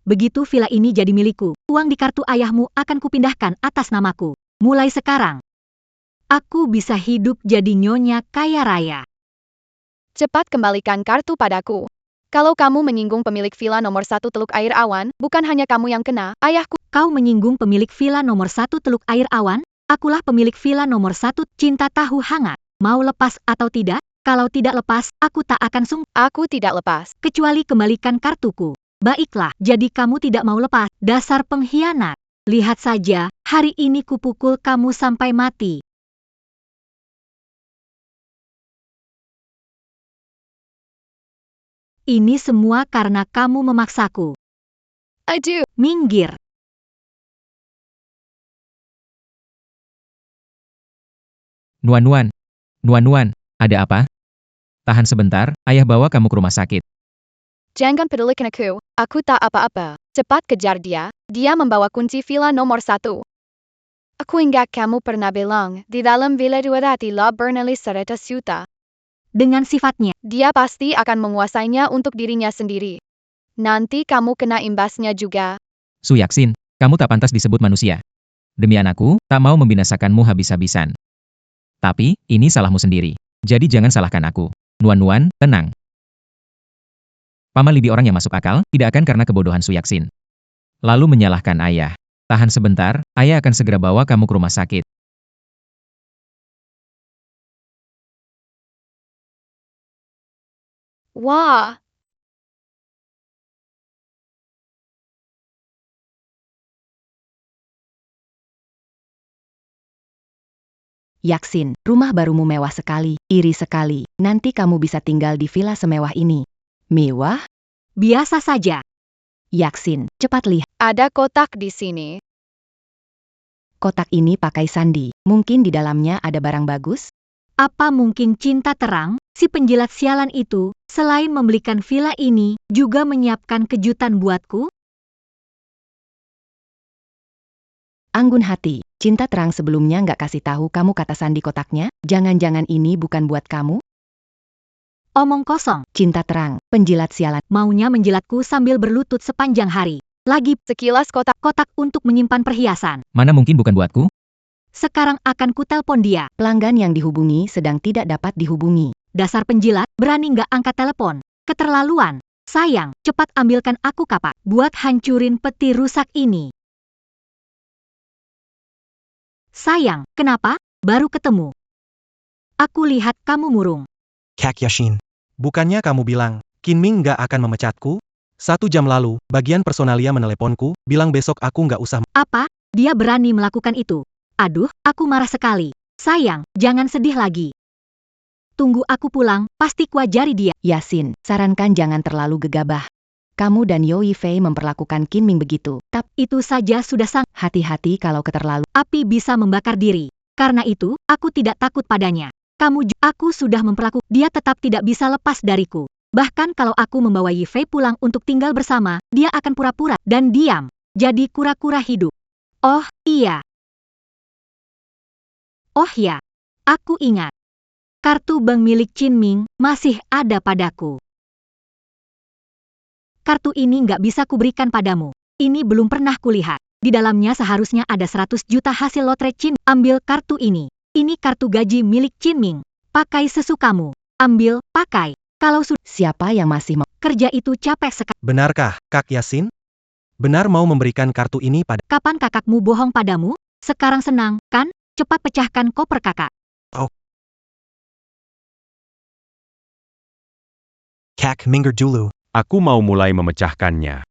Begitu villa ini jadi milikku, uang di kartu ayahmu akan kupindahkan atas namaku. Mulai sekarang, aku bisa hidup jadi nyonya kaya raya. Cepat kembalikan kartu padaku. Kalau kamu menyinggung pemilik villa nomor 1 Teluk Air Awan, bukan hanya kamu yang kena, ayahku. Kau menyinggung pemilik villa nomor 1 Teluk Air Awan? Akulah pemilik villa nomor 1 Cinta Tahu Hangat. Mau lepas atau tidak? Kalau tidak lepas, aku tak akan Aku tidak lepas. kecuali kembalikan kartuku. Baiklah, jadi kamu tidak mau lepas, dasar pengkhianat. Lihat saja, hari ini kupukul kamu sampai mati. Ini semua karena kamu memaksaku. Aduh. Minggir. Nuan, ada apa? Tahan sebentar, ayah bawa kamu ke rumah sakit. Jangan pedulikan aku tak apa-apa. Cepat kejar dia, dia membawa kunci villa nomor 1. Aku ingat kamu pernah bilang, di dalam villa 200 bernilai 100 juta. Dengan sifatnya, Dia pasti akan menguasainya untuk dirinya sendiri. Nanti kamu kena imbasnya juga. Su Yaksin, kamu tak pantas disebut manusia. Demi anakku, tak mau membinasakanmu habis-habisan. Tapi, ini salahmu sendiri. Jadi jangan salahkan aku. Nuan, tenang. Paman Libi orang yang masuk akal, tidak akan karena kebodohan Su Yaksin. Lalu menyalahkan ayah. Tahan sebentar, ayah akan segera bawa kamu ke rumah sakit. Wah, Yaksin, rumah barumu mewah sekali, iri sekali. Nanti kamu bisa tinggal di villa semewah ini. Mewah? biasa saja. Yaksin, cepat lihat. ada kotak di sini. Kotak ini pakai sandi. Mungkin di dalamnya ada barang bagus? Apa mungkin Cinta Terang, si penjilat sialan itu, selain membelikan villa ini, juga menyiapkan kejutan buatku? Anggun hati, Cinta Terang sebelumnya nggak kasih tahu kamu kata sandi kotaknya? Jangan-jangan ini bukan buat kamu? Omong kosong, Cinta Terang, penjilat sialan. maunya menjilatku sambil berlutut sepanjang hari. Lagi Sekilas kotak untuk menyimpan perhiasan. Mana mungkin bukan buatku? Sekarang akan kutelpon dia. Pelanggan yang dihubungi sedang tidak dapat dihubungi. Dasar penjilat, berani nggak angkat telepon. Keterlaluan. Sayang, cepat ambilkan aku kapak. Buat hancurin peti rusak ini. Sayang, kenapa? Baru ketemu. Aku lihat kamu murung. Kak Yashin. Bukannya kamu bilang, Qin Ming nggak akan memecatku? 1 jam lalu, bagian personalia meneleponku, bilang besok aku nggak usah. Apa? Dia berani melakukan itu? Aduh, aku marah sekali. Sayang, jangan sedih lagi. Tunggu aku pulang, pasti kuajari dia. Yasin, sarankan jangan terlalu gegabah. Kamu dan Yoi Fei memperlakukan Qin Ming begitu. Itu saja sudah sang. Hati-hati kalau keterlaluan. Api bisa membakar diri. Karena itu, aku tidak takut padanya. Aku sudah memperlakukan. Dia tetap tidak bisa lepas dariku. Bahkan kalau aku membawa Yi Fei pulang untuk tinggal bersama, dia akan pura-pura dan diam. Jadi kura-kura hidup. Oh, iya. Oh ya, aku ingat. Kartu bank milik Qin Ming masih ada padaku. Kartu ini nggak bisa kuberikan padamu. Ini belum pernah kulihat. Di dalamnya seharusnya ada 100 juta hasil lotre Qin. Ambil kartu ini. Ini kartu gaji milik Qin Ming. Pakai sesukamu. Ambil, pakai. Kalau sudah, Siapa yang masih mau? kerja itu capek sekali. Benarkah, Kak Yasin? Benar mau memberikan kartu ini pada... Kapan kakakmu bohong padamu? Sekarang senang, kan? Cepat pecahkan koper kakak. Kak minggir dulu. Aku mau mulai memecahkannya.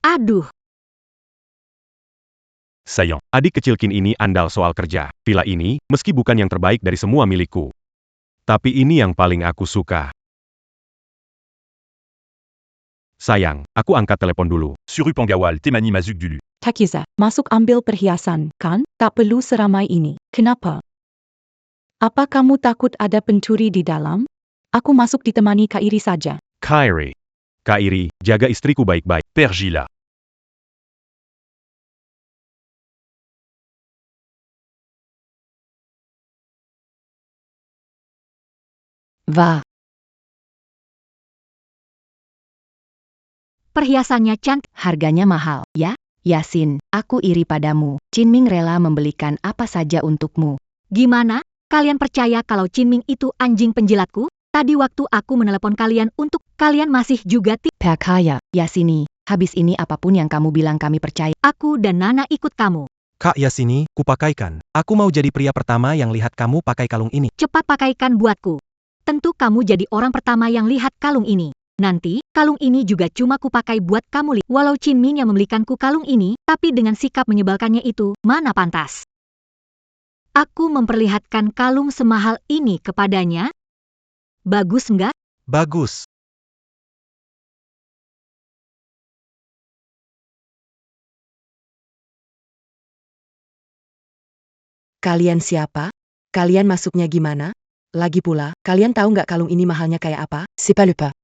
Aduh, Sayang, adik kecil Qin ini andal soal kerja. Villa ini, meski bukan yang terbaik dari semua milikku. Tapi ini yang paling aku suka. Sayang, aku angkat telepon dulu. Suru Pangawal Temani Mazuk Dulu. Takiza, masuk ambil perhiasan, kan? Tak perlu seramai ini. Kenapa? Apa kamu takut ada pencuri di dalam? Aku masuk ditemani Kak Iri saja. Kyrie. Kak Iri, jaga istriku baik-baik. Pergila. Va. perhiasannya cantik. Harganya mahal, ya? Yasin, aku iri padamu. Qin Ming rela membelikan apa saja untukmu. Gimana? Kalian percaya kalau Qin Ming itu anjing penjilatku? Tadi waktu aku menelepon kalian untuk kalian masih juga Percaya, Yasini. Habis ini apapun yang kamu bilang kami percaya. Aku dan Nana ikut kamu. Kak Yasini, kupakaikan. Aku mau jadi pria pertama yang lihat kamu pakai kalung ini. Cepat pakaikan buatku. Tentu kamu jadi orang pertama yang lihat kalung ini. Nanti, kalung ini juga cuma kupakai buat kamu lihat. Walau Qin Ming yang membelikanku kalung ini, tapi dengan sikap menyebalkannya itu, mana pantas. Aku memperlihatkan kalung semahal ini kepadanya. Bagus nggak? Bagus. Kalian siapa? Kalian masuknya gimana? Lagi pula, kalian tahu nggak kalung ini mahalnya kayak apa? C'est pas le pas.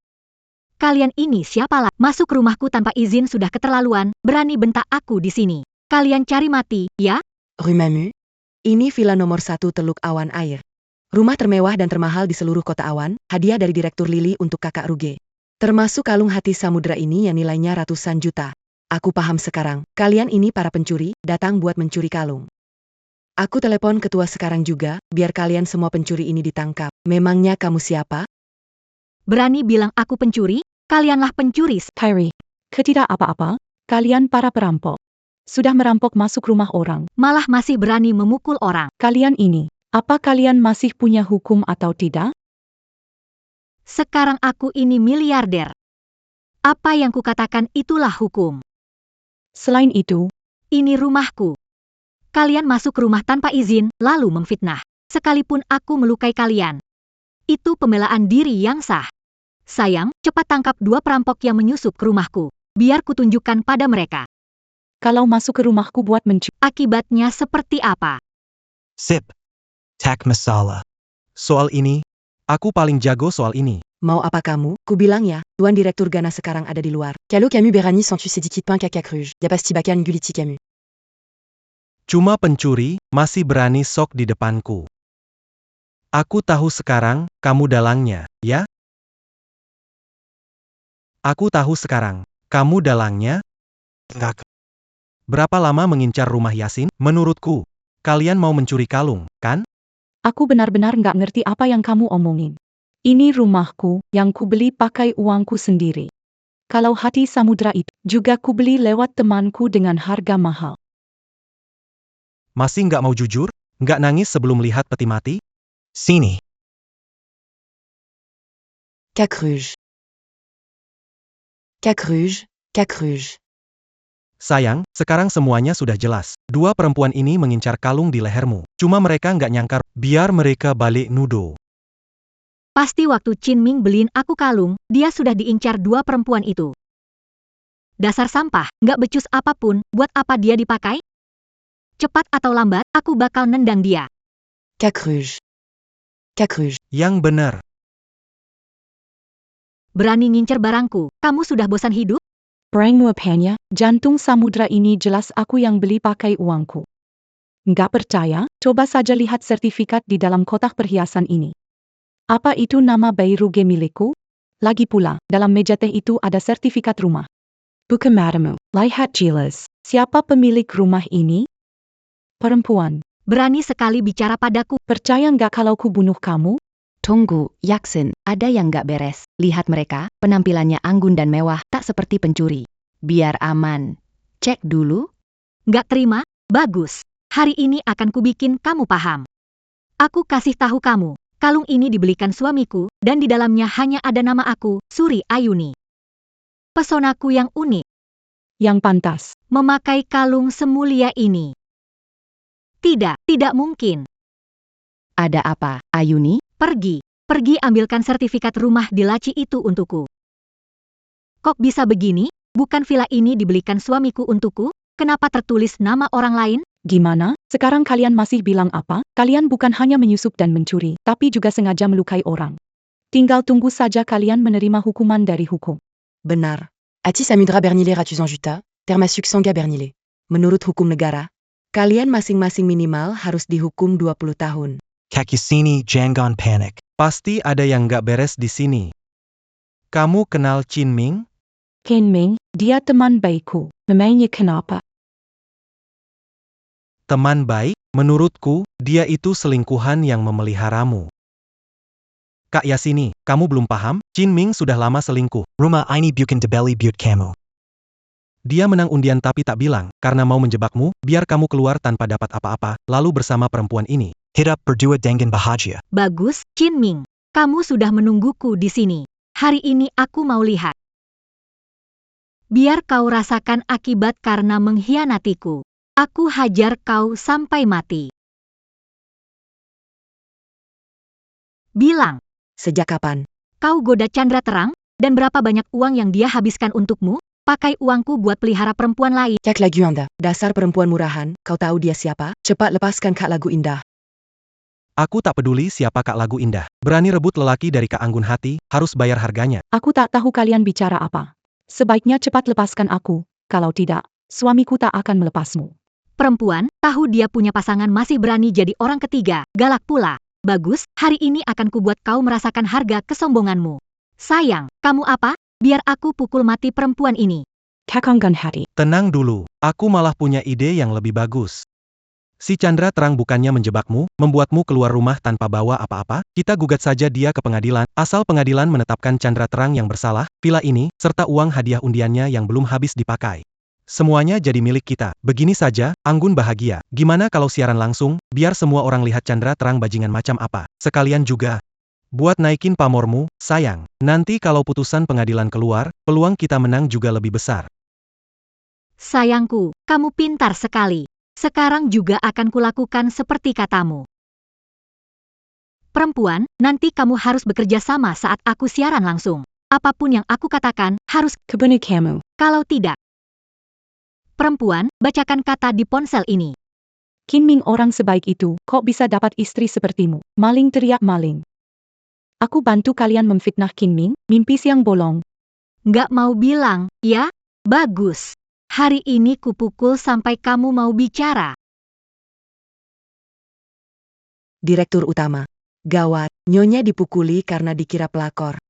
Kalian ini siapalah? Masuk rumahku tanpa izin sudah keterlaluan, berani bentak aku di sini. Kalian cari mati, ya? Rue Mamu? Ini villa nomor 1 Teluk Awan Air. Rumah termewah dan termahal di seluruh kota Awan, hadiah dari Direktur Lili untuk kakak Ruge. Termasuk kalung hati samudra ini yang nilainya ratusan juta. Aku paham sekarang, kalian ini para pencuri, datang buat mencuri kalung. Aku telepon ketua sekarang juga, biar kalian semua pencuri ini ditangkap. Memangnya kamu siapa? Berani bilang aku pencuri? Kalianlah pencuri. Kyrie, ketidak apa-apa, kalian para perampok. Sudah merampok masuk rumah orang. Malah masih berani memukul orang. Kalian ini, apa kalian masih punya hukum atau tidak? Sekarang aku ini miliarder. Apa yang kukatakan itulah hukum. Selain itu, ini rumahku. Kalian masuk rumah tanpa izin, lalu memfitnah. Sekalipun aku melukai kalian. Itu pembelaan diri yang sah. Sayang, cepat tangkap 2 perampok yang menyusup ke rumahku. Biar kutunjukkan pada mereka. kalau masuk ke rumahku buat mencuri, Akibatnya seperti apa? Sip. Tak masalah. Soal ini, aku paling jago soal ini. Mau apa kamu? Ku bilang ya, Tuan Direktur Gana sekarang ada di luar. Kalau Camus Berani sans tu sedikit pain kakak rouge. Yapasti bakan guliti Camus. Cuma pencuri, masih berani sok di depanku. Aku tahu sekarang, kamu dalangnya, ya? Aku tahu sekarang, kamu dalangnya? Enggak. Berapa lama mengincar rumah Yasin? Menurutku, kalian mau mencuri kalung, kan? Aku benar-benar nggak ngerti apa yang kamu omongin. Ini rumahku, yang kubeli pakai uangku sendiri. Kalau hati samudra itu, juga kubeli lewat temanku dengan harga mahal. Masih nggak mau jujur? Nggak nangis sebelum lihat peti mati? Sini. Cacruge. Cacruge, Cacruge. Sayang, sekarang semuanya sudah jelas. Dua perempuan ini mengincar kalung di lehermu. Cuma mereka nggak nyangka, biar mereka balik nuduh. Pasti waktu Chin Ming beliin aku kalung, dia sudah diincar dua perempuan itu. Dasar sampah, nggak becus apapun, buat apa dia dipakai? Cepat atau lambat, aku bakal nendang dia. Cacruge. Cacruge. Yang benar. Berani ngincer barangku, kamu sudah bosan hidup? Brangmu apanya, jantung samudra ini jelas aku yang beli pakai uangku. Nggak percaya? Coba saja lihat sertifikat di dalam kotak perhiasan ini. Apa itu nama bayi ruge milikku? Lagi pula, dalam meja teh itu ada sertifikat rumah. Bukan madamu, lihat jelas. Siapa pemilik rumah ini? Perempuan. Berani sekali bicara padaku. Percaya nggak kalau ku bunuh kamu? Tunggu, Yaksin, ada yang nggak beres. Lihat mereka, penampilannya anggun dan mewah, tak seperti pencuri. Biar aman. Cek dulu. Nggak terima? Bagus. Hari ini akan kubikin kamu paham. Aku kasih tahu kamu, kalung ini dibelikan suamiku, dan di dalamnya hanya ada nama aku, Suri Ayuni. Pesonaku yang unik. Yang pantas. Memakai kalung semulia ini. Tidak mungkin. Ada apa, Ayuni? Pergi ambilkan sertifikat rumah di laci itu untukku. Kok bisa begini? Bukan villa ini dibelikan suamiku untukku? Kenapa tertulis nama orang lain? Gimana? Sekarang kalian masih bilang apa? Kalian bukan hanya menyusup dan mencuri, tapi juga sengaja melukai orang. Tinggal tunggu saja kalian menerima hukuman dari hukum. Benar. Ati Samudra Bernile Ratusan Juta, termasuk Sangga Bernile. Menurut hukum negara, kalian masing-masing minimal harus dihukum 20 tahun. Kakisini Jangan Panic. Pasti ada yang nggak beres di sini. Kamu kenal Chin Ming? Ken Ming, dia teman baikku. Memangnya kenapa? Teman baik? Menurutku, dia itu selingkuhan yang memeliharamu. Kak Yasini, kamu belum paham? Chin Ming sudah lama selingkuh. Rumah ini bukan dibeli buat kamu. Dia menang undian tapi tak bilang, karena mau menjebakmu, biar kamu keluar tanpa dapat apa-apa, lalu bersama perempuan ini. Hidup berdua dengan bahagia. Bagus, Chin Ming. Kamu sudah menungguku di sini. Hari ini aku mau lihat. Biar kau rasakan akibat karena mengkhianatiku. Aku hajar kau sampai mati. Bilang, Sejak kapan? kau goda Chandra Terang? Dan berapa banyak uang yang dia habiskan untukmu? Pakai uangku buat pelihara perempuan lain. Cek lagi Anda, dasar perempuan murahan, kau tahu dia siapa? Cepat lepaskan Kak Lagu Indah. Aku tak peduli siapa Kak Lagu Indah. Berani rebut lelaki dari Kak Anggun Hati, harus bayar harganya. Aku tak tahu kalian bicara apa. Sebaiknya cepat lepaskan aku. Kalau tidak, suamiku tak akan melepasmu. Perempuan, tahu dia punya pasangan masih berani jadi orang ketiga, galak pula. Bagus, hari ini akan kubuat kau merasakan harga kesombonganmu. Sayang, kamu apa? Biar aku pukul mati perempuan ini. Kakanggan hati. Tenang dulu, aku malah punya ide yang lebih bagus. Si Chandra Terang bukannya menjebakmu, membuatmu keluar rumah tanpa bawa apa-apa, kita gugat saja dia ke pengadilan, asal pengadilan menetapkan Chandra Terang yang bersalah, villa ini, serta uang hadiah undiannya yang belum habis dipakai. Semuanya jadi milik kita. Begini saja, Anggun bahagia. Gimana kalau siaran langsung, biar semua orang lihat Chandra Terang bajingan macam apa. Sekalian juga, buat naikin pamormu, sayang. Nanti kalau putusan pengadilan keluar, peluang kita menang juga lebih besar. Sayangku, kamu pintar sekali. Sekarang juga akan kulakukan seperti katamu. Perempuan, nanti kamu harus bekerja sama saat aku siaran langsung. Apapun yang aku katakan, harus Kebenar kamu. kalau tidak. Perempuan, bacakan kata di ponsel ini. Kin Ming orang sebaik itu, kok bisa dapat istri sepertimu? Maling teriak maling. Aku bantu kalian memfitnah Kin Ming, mimpi siang bolong. Nggak mau bilang, ya? Bagus. Hari ini kupukul sampai kamu mau bicara. Direktur Utama. Gawat, Nyonya dipukuli karena dikira pelakor.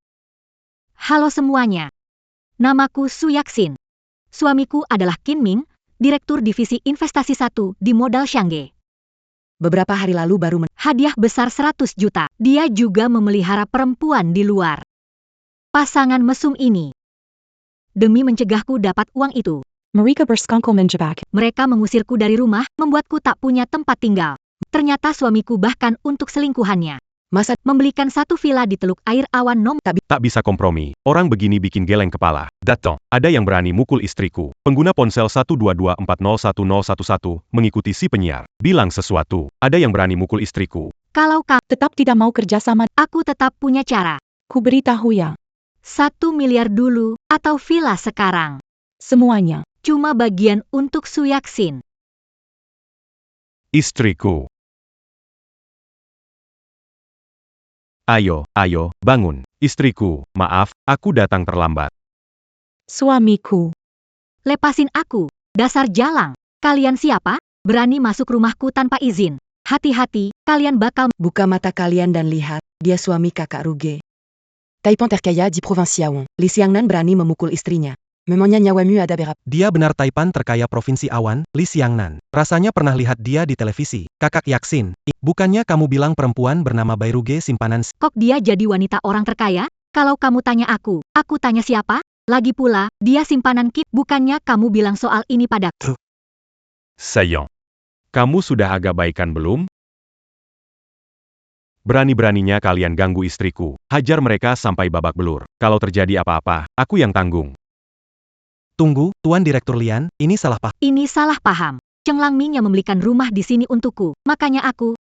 Halo semuanya. Namaku Su Yaksin. Suamiku adalah Qin Ming, Direktur Divisi Investasi 1 di Modal Shanghai. Beberapa hari lalu baru Hadiah besar 100 juta. Dia juga memelihara perempuan di luar. Pasangan mesum ini. Demi mencegahku dapat uang itu, Mereka bersekongkol menjebak. mereka mengusirku dari rumah, membuatku tak punya tempat tinggal. Ternyata suamiku bahkan untuk selingkuhannya masa membelikan satu villa di Teluk Air Awan Nom. Tak bisa kompromi. Orang begini bikin geleng kepala. Datang. Ada yang berani mukul istriku. Pengguna ponsel 122401011 mengikuti si penyiar. Bilang sesuatu. Ada yang berani mukul istriku. Kalau Tetap tidak mau kerjasama. aku tetap punya cara. Ku beritahu ya. 1 miliar dulu, atau villa sekarang. Semuanya. Cuma bagian untuk Su Yaksin. Istriku. Ayo, bangun. Istriku, maaf, aku datang terlambat. Suamiku. Lepasin aku, dasar jalang. Kalian siapa? Berani masuk rumahku tanpa izin. Hati-hati, kalian bakal... buka mata kalian dan lihat, dia suami kakak Ruge. Taipan terkaya di provinsi Awan. Li Xiangnan berani memukul istrinya. Memangnya nyawamu ada berapa? Dia benar Taipan terkaya Provinsi Awan, Li Xiangnan. Rasanya pernah lihat dia di televisi. Kakak Yaksin, bukannya kamu bilang perempuan bernama Bairuge simpanan Kok dia jadi wanita orang terkaya? Kalau kamu tanya aku tanya siapa? Lagi pula, dia simpanan Kip. Bukannya kamu bilang soal ini padaku. Sayang. Kamu sudah agak baikan belum? Berani-beraninya kalian ganggu istriku. Hajar mereka sampai babak belur. Kalau terjadi apa-apa, aku yang tanggung. Tunggu, Tuan Direktur Lian, ini salah paham. Ini salah paham. Cheng Langming yang membelikan rumah di sini untukku. Makanya aku...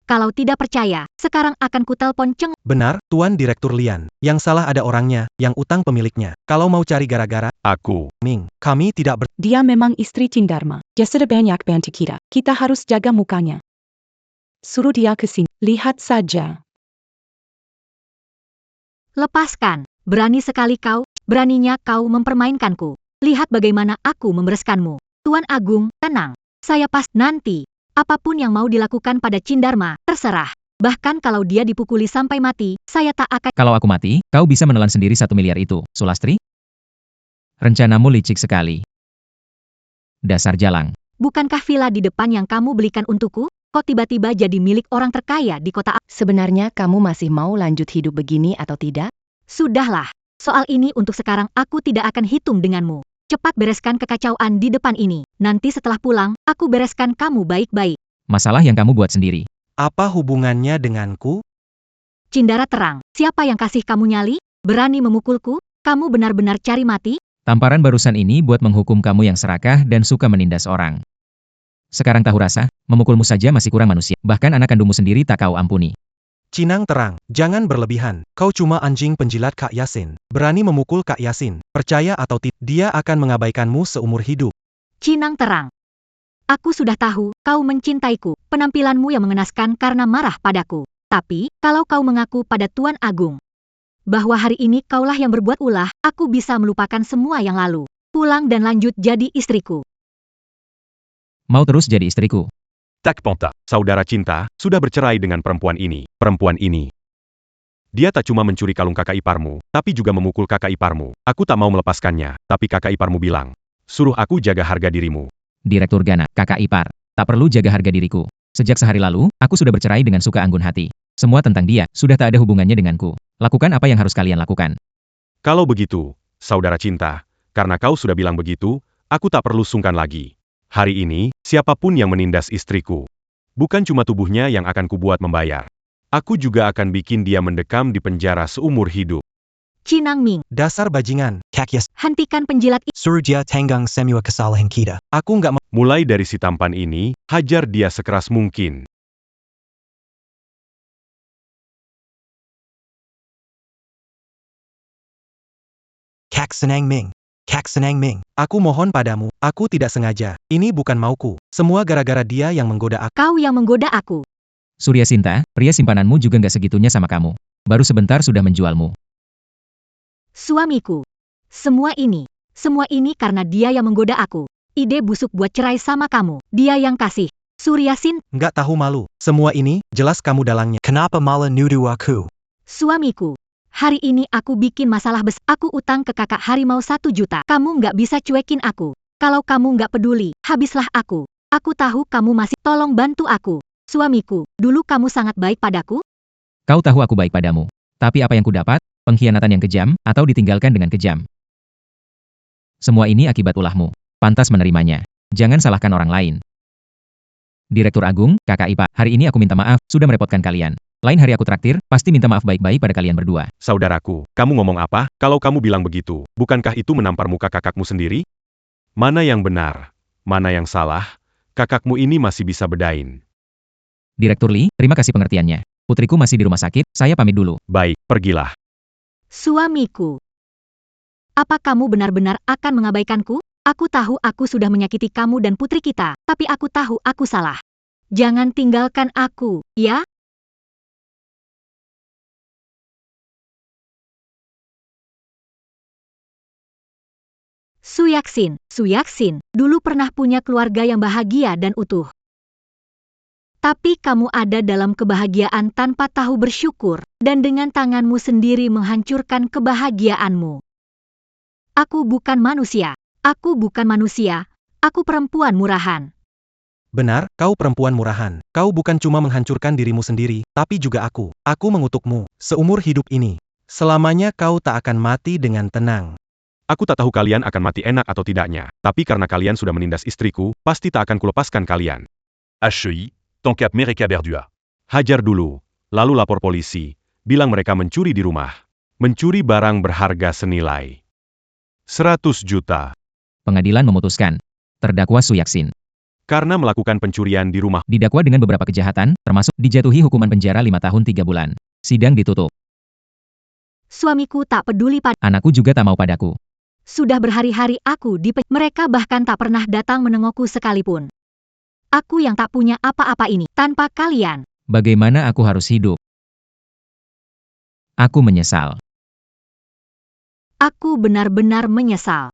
Kalau tidak percaya, sekarang akan kutelpon Cheng. Benar, Tuan Direktur Lian. Yang salah ada orangnya, yang utang pemiliknya. Kalau mau cari gara-gara, Aku. Ming, kami tidak Dia memang istri Cindarma. Dia sudah banyak bantu kita. Kita harus jaga mukanya. Suruh dia ke sini. Lihat saja. Lepaskan. Berani sekali kau. Beraninya kau mempermainkanku. Lihat bagaimana aku membereskanmu. Tuan Agung, tenang. Saya pas nanti. Apapun yang mau dilakukan pada Cindarma, terserah. Bahkan kalau dia dipukuli sampai mati, saya tak akan... Kalau aku mati, kau bisa menelan sendiri 1 miliar itu, Sulastri? Rencanamu licik sekali. Dasar jalang. Bukankah villa di depan yang kamu belikan untukku? Kok tiba-tiba jadi milik orang terkaya di kota... Sebenarnya kamu masih mau lanjut hidup begini atau tidak? Sudahlah. Soal ini untuk sekarang aku tidak akan hitung denganmu. Cepat bereskan kekacauan di depan ini. Nanti setelah pulang, aku bereskan kamu baik-baik. Masalah yang kamu buat sendiri. Apa hubungannya denganku? Cindara terang. Siapa yang kasih kamu nyali? Berani memukulku? Kamu benar-benar cari mati? Tamparan barusan ini buat menghukum kamu yang serakah dan suka menindas orang. Sekarang tahu rasa, memukulmu saja masih kurang manusia. Bahkan anak kandungmu sendiri tak kau ampuni. Cinang terang, jangan berlebihan. Kau cuma anjing penjilat Kak Yasin. Berani memukul Kak Yasin. Percaya atau tidak, dia akan mengabaikanmu seumur hidup. Cinang terang. Aku sudah tahu, kau mencintaiku. Penampilanmu yang mengenaskan karena marah padaku. Tapi, kalau kau mengaku pada Tuan Agung, bahwa hari ini kaulah yang berbuat ulah, aku bisa melupakan semua yang lalu. Pulang dan lanjut jadi istriku. Mau terus jadi istriku? Tak Ponta, saudara cinta, sudah bercerai dengan perempuan ini. Perempuan ini. Dia tak cuma mencuri kalung kakak iparmu, tapi juga memukul kakak iparmu. Aku tak mau melepaskannya, tapi kakak iparmu bilang, suruh aku jaga harga dirimu. Direktur Gana, kakak ipar. Tak perlu jaga harga diriku. Sejak sehari lalu, aku sudah bercerai dengan Suka Anggun Hati. Semua tentang dia, sudah tak ada hubungannya denganku. Lakukan apa yang harus kalian lakukan. Kalau begitu, saudara cinta, karena kau sudah bilang begitu, aku tak perlu sungkan lagi. Hari ini, siapapun yang menindas istriku, bukan cuma tubuhnya yang akan kubuat membayar. Aku juga akan bikin dia mendekam di penjara seumur hidup. Cinang Ming, Dasar bajingan. Kakyas, hentikan penjilat itu. Surya Tanggang Semua Kesalahan Kita. Aku nggak mau. Mulai dari si tampan ini, hajar dia sekeras mungkin. Kak Senang Ming. Kak Senang Ming. Aku mohon padamu, aku tidak sengaja. Ini bukan mauku. Semua gara-gara dia yang menggoda aku. Kau yang menggoda aku. Surya Sinta, pria simpananmu juga nggak segitunya sama kamu. Baru sebentar sudah menjualmu. Suamiku. Semua ini karena dia yang menggoda aku. Ide busuk buat cerai sama kamu. Dia yang kasih. Suryasin, Nggak tahu malu. Semua ini, jelas kamu dalangnya. Kenapa malah nuduh aku? suamiku. Hari ini aku bikin masalah besar. Aku utang ke kakak harimau 1 juta. Kamu nggak bisa cuekin aku. Kalau kamu nggak peduli, habislah aku. Aku tahu kamu masih. Tolong bantu aku. Suamiku, dulu kamu sangat baik padaku. Kau tahu aku baik padamu. Tapi apa yang kudapat? Pengkhianatan yang kejam, atau ditinggalkan dengan kejam. Semua ini akibat ulahmu. Pantas menerimanya. Jangan salahkan orang lain. Direktur Agung, Kakak IPA, hari ini aku minta maaf, sudah merepotkan kalian. Lain hari aku traktir, pasti minta maaf baik-baik pada kalian berdua. Saudaraku, kamu ngomong apa? Kalau kamu bilang begitu, bukankah itu menampar muka kakakmu sendiri? Mana yang benar? Mana yang salah? Kakakmu ini masih bisa bedain. Direktur Lee, terima kasih pengertiannya. Putriku masih di rumah sakit, saya pamit dulu. Baik, pergilah. Suamiku. Apa kamu benar-benar akan mengabaikanku? Aku tahu aku sudah menyakiti kamu dan putri kita, tapi aku tahu aku salah. Jangan tinggalkan aku, ya? Suyaksin, dulu pernah punya keluarga yang bahagia dan utuh. Tapi kamu ada dalam kebahagiaan tanpa tahu bersyukur, dan dengan tanganmu sendiri menghancurkan kebahagiaanmu. Aku bukan manusia. Aku perempuan murahan. Benar, kau perempuan murahan. Kau bukan cuma menghancurkan dirimu sendiri, tapi juga aku. Aku mengutukmu, seumur hidup ini. Selamanya kau tak akan mati dengan tenang. Aku tak tahu kalian akan mati enak atau tidaknya, tapi karena kalian sudah menindas istriku, pasti tak akan kulepaskan kalian. HEI, tant qu'à Mereka Berdua. Hajar dulu, lalu lapor polisi, bilang mereka mencuri di rumah. Mencuri barang berharga senilai 100 juta. Pengadilan memutuskan. Terdakwa Suyaksin Karena melakukan pencurian di rumah, didakwa dengan beberapa kejahatan, termasuk dijatuhi hukuman penjara 5 tahun 3 bulan. Sidang ditutup. Suamiku tak peduli pada. Anakku juga tak mau padaku. Sudah berhari-hari aku mereka bahkan tak pernah datang menengokku sekalipun. Aku yang tak punya apa-apa ini, tanpa kalian. Bagaimana aku harus hidup? Aku menyesal. Aku benar-benar menyesal.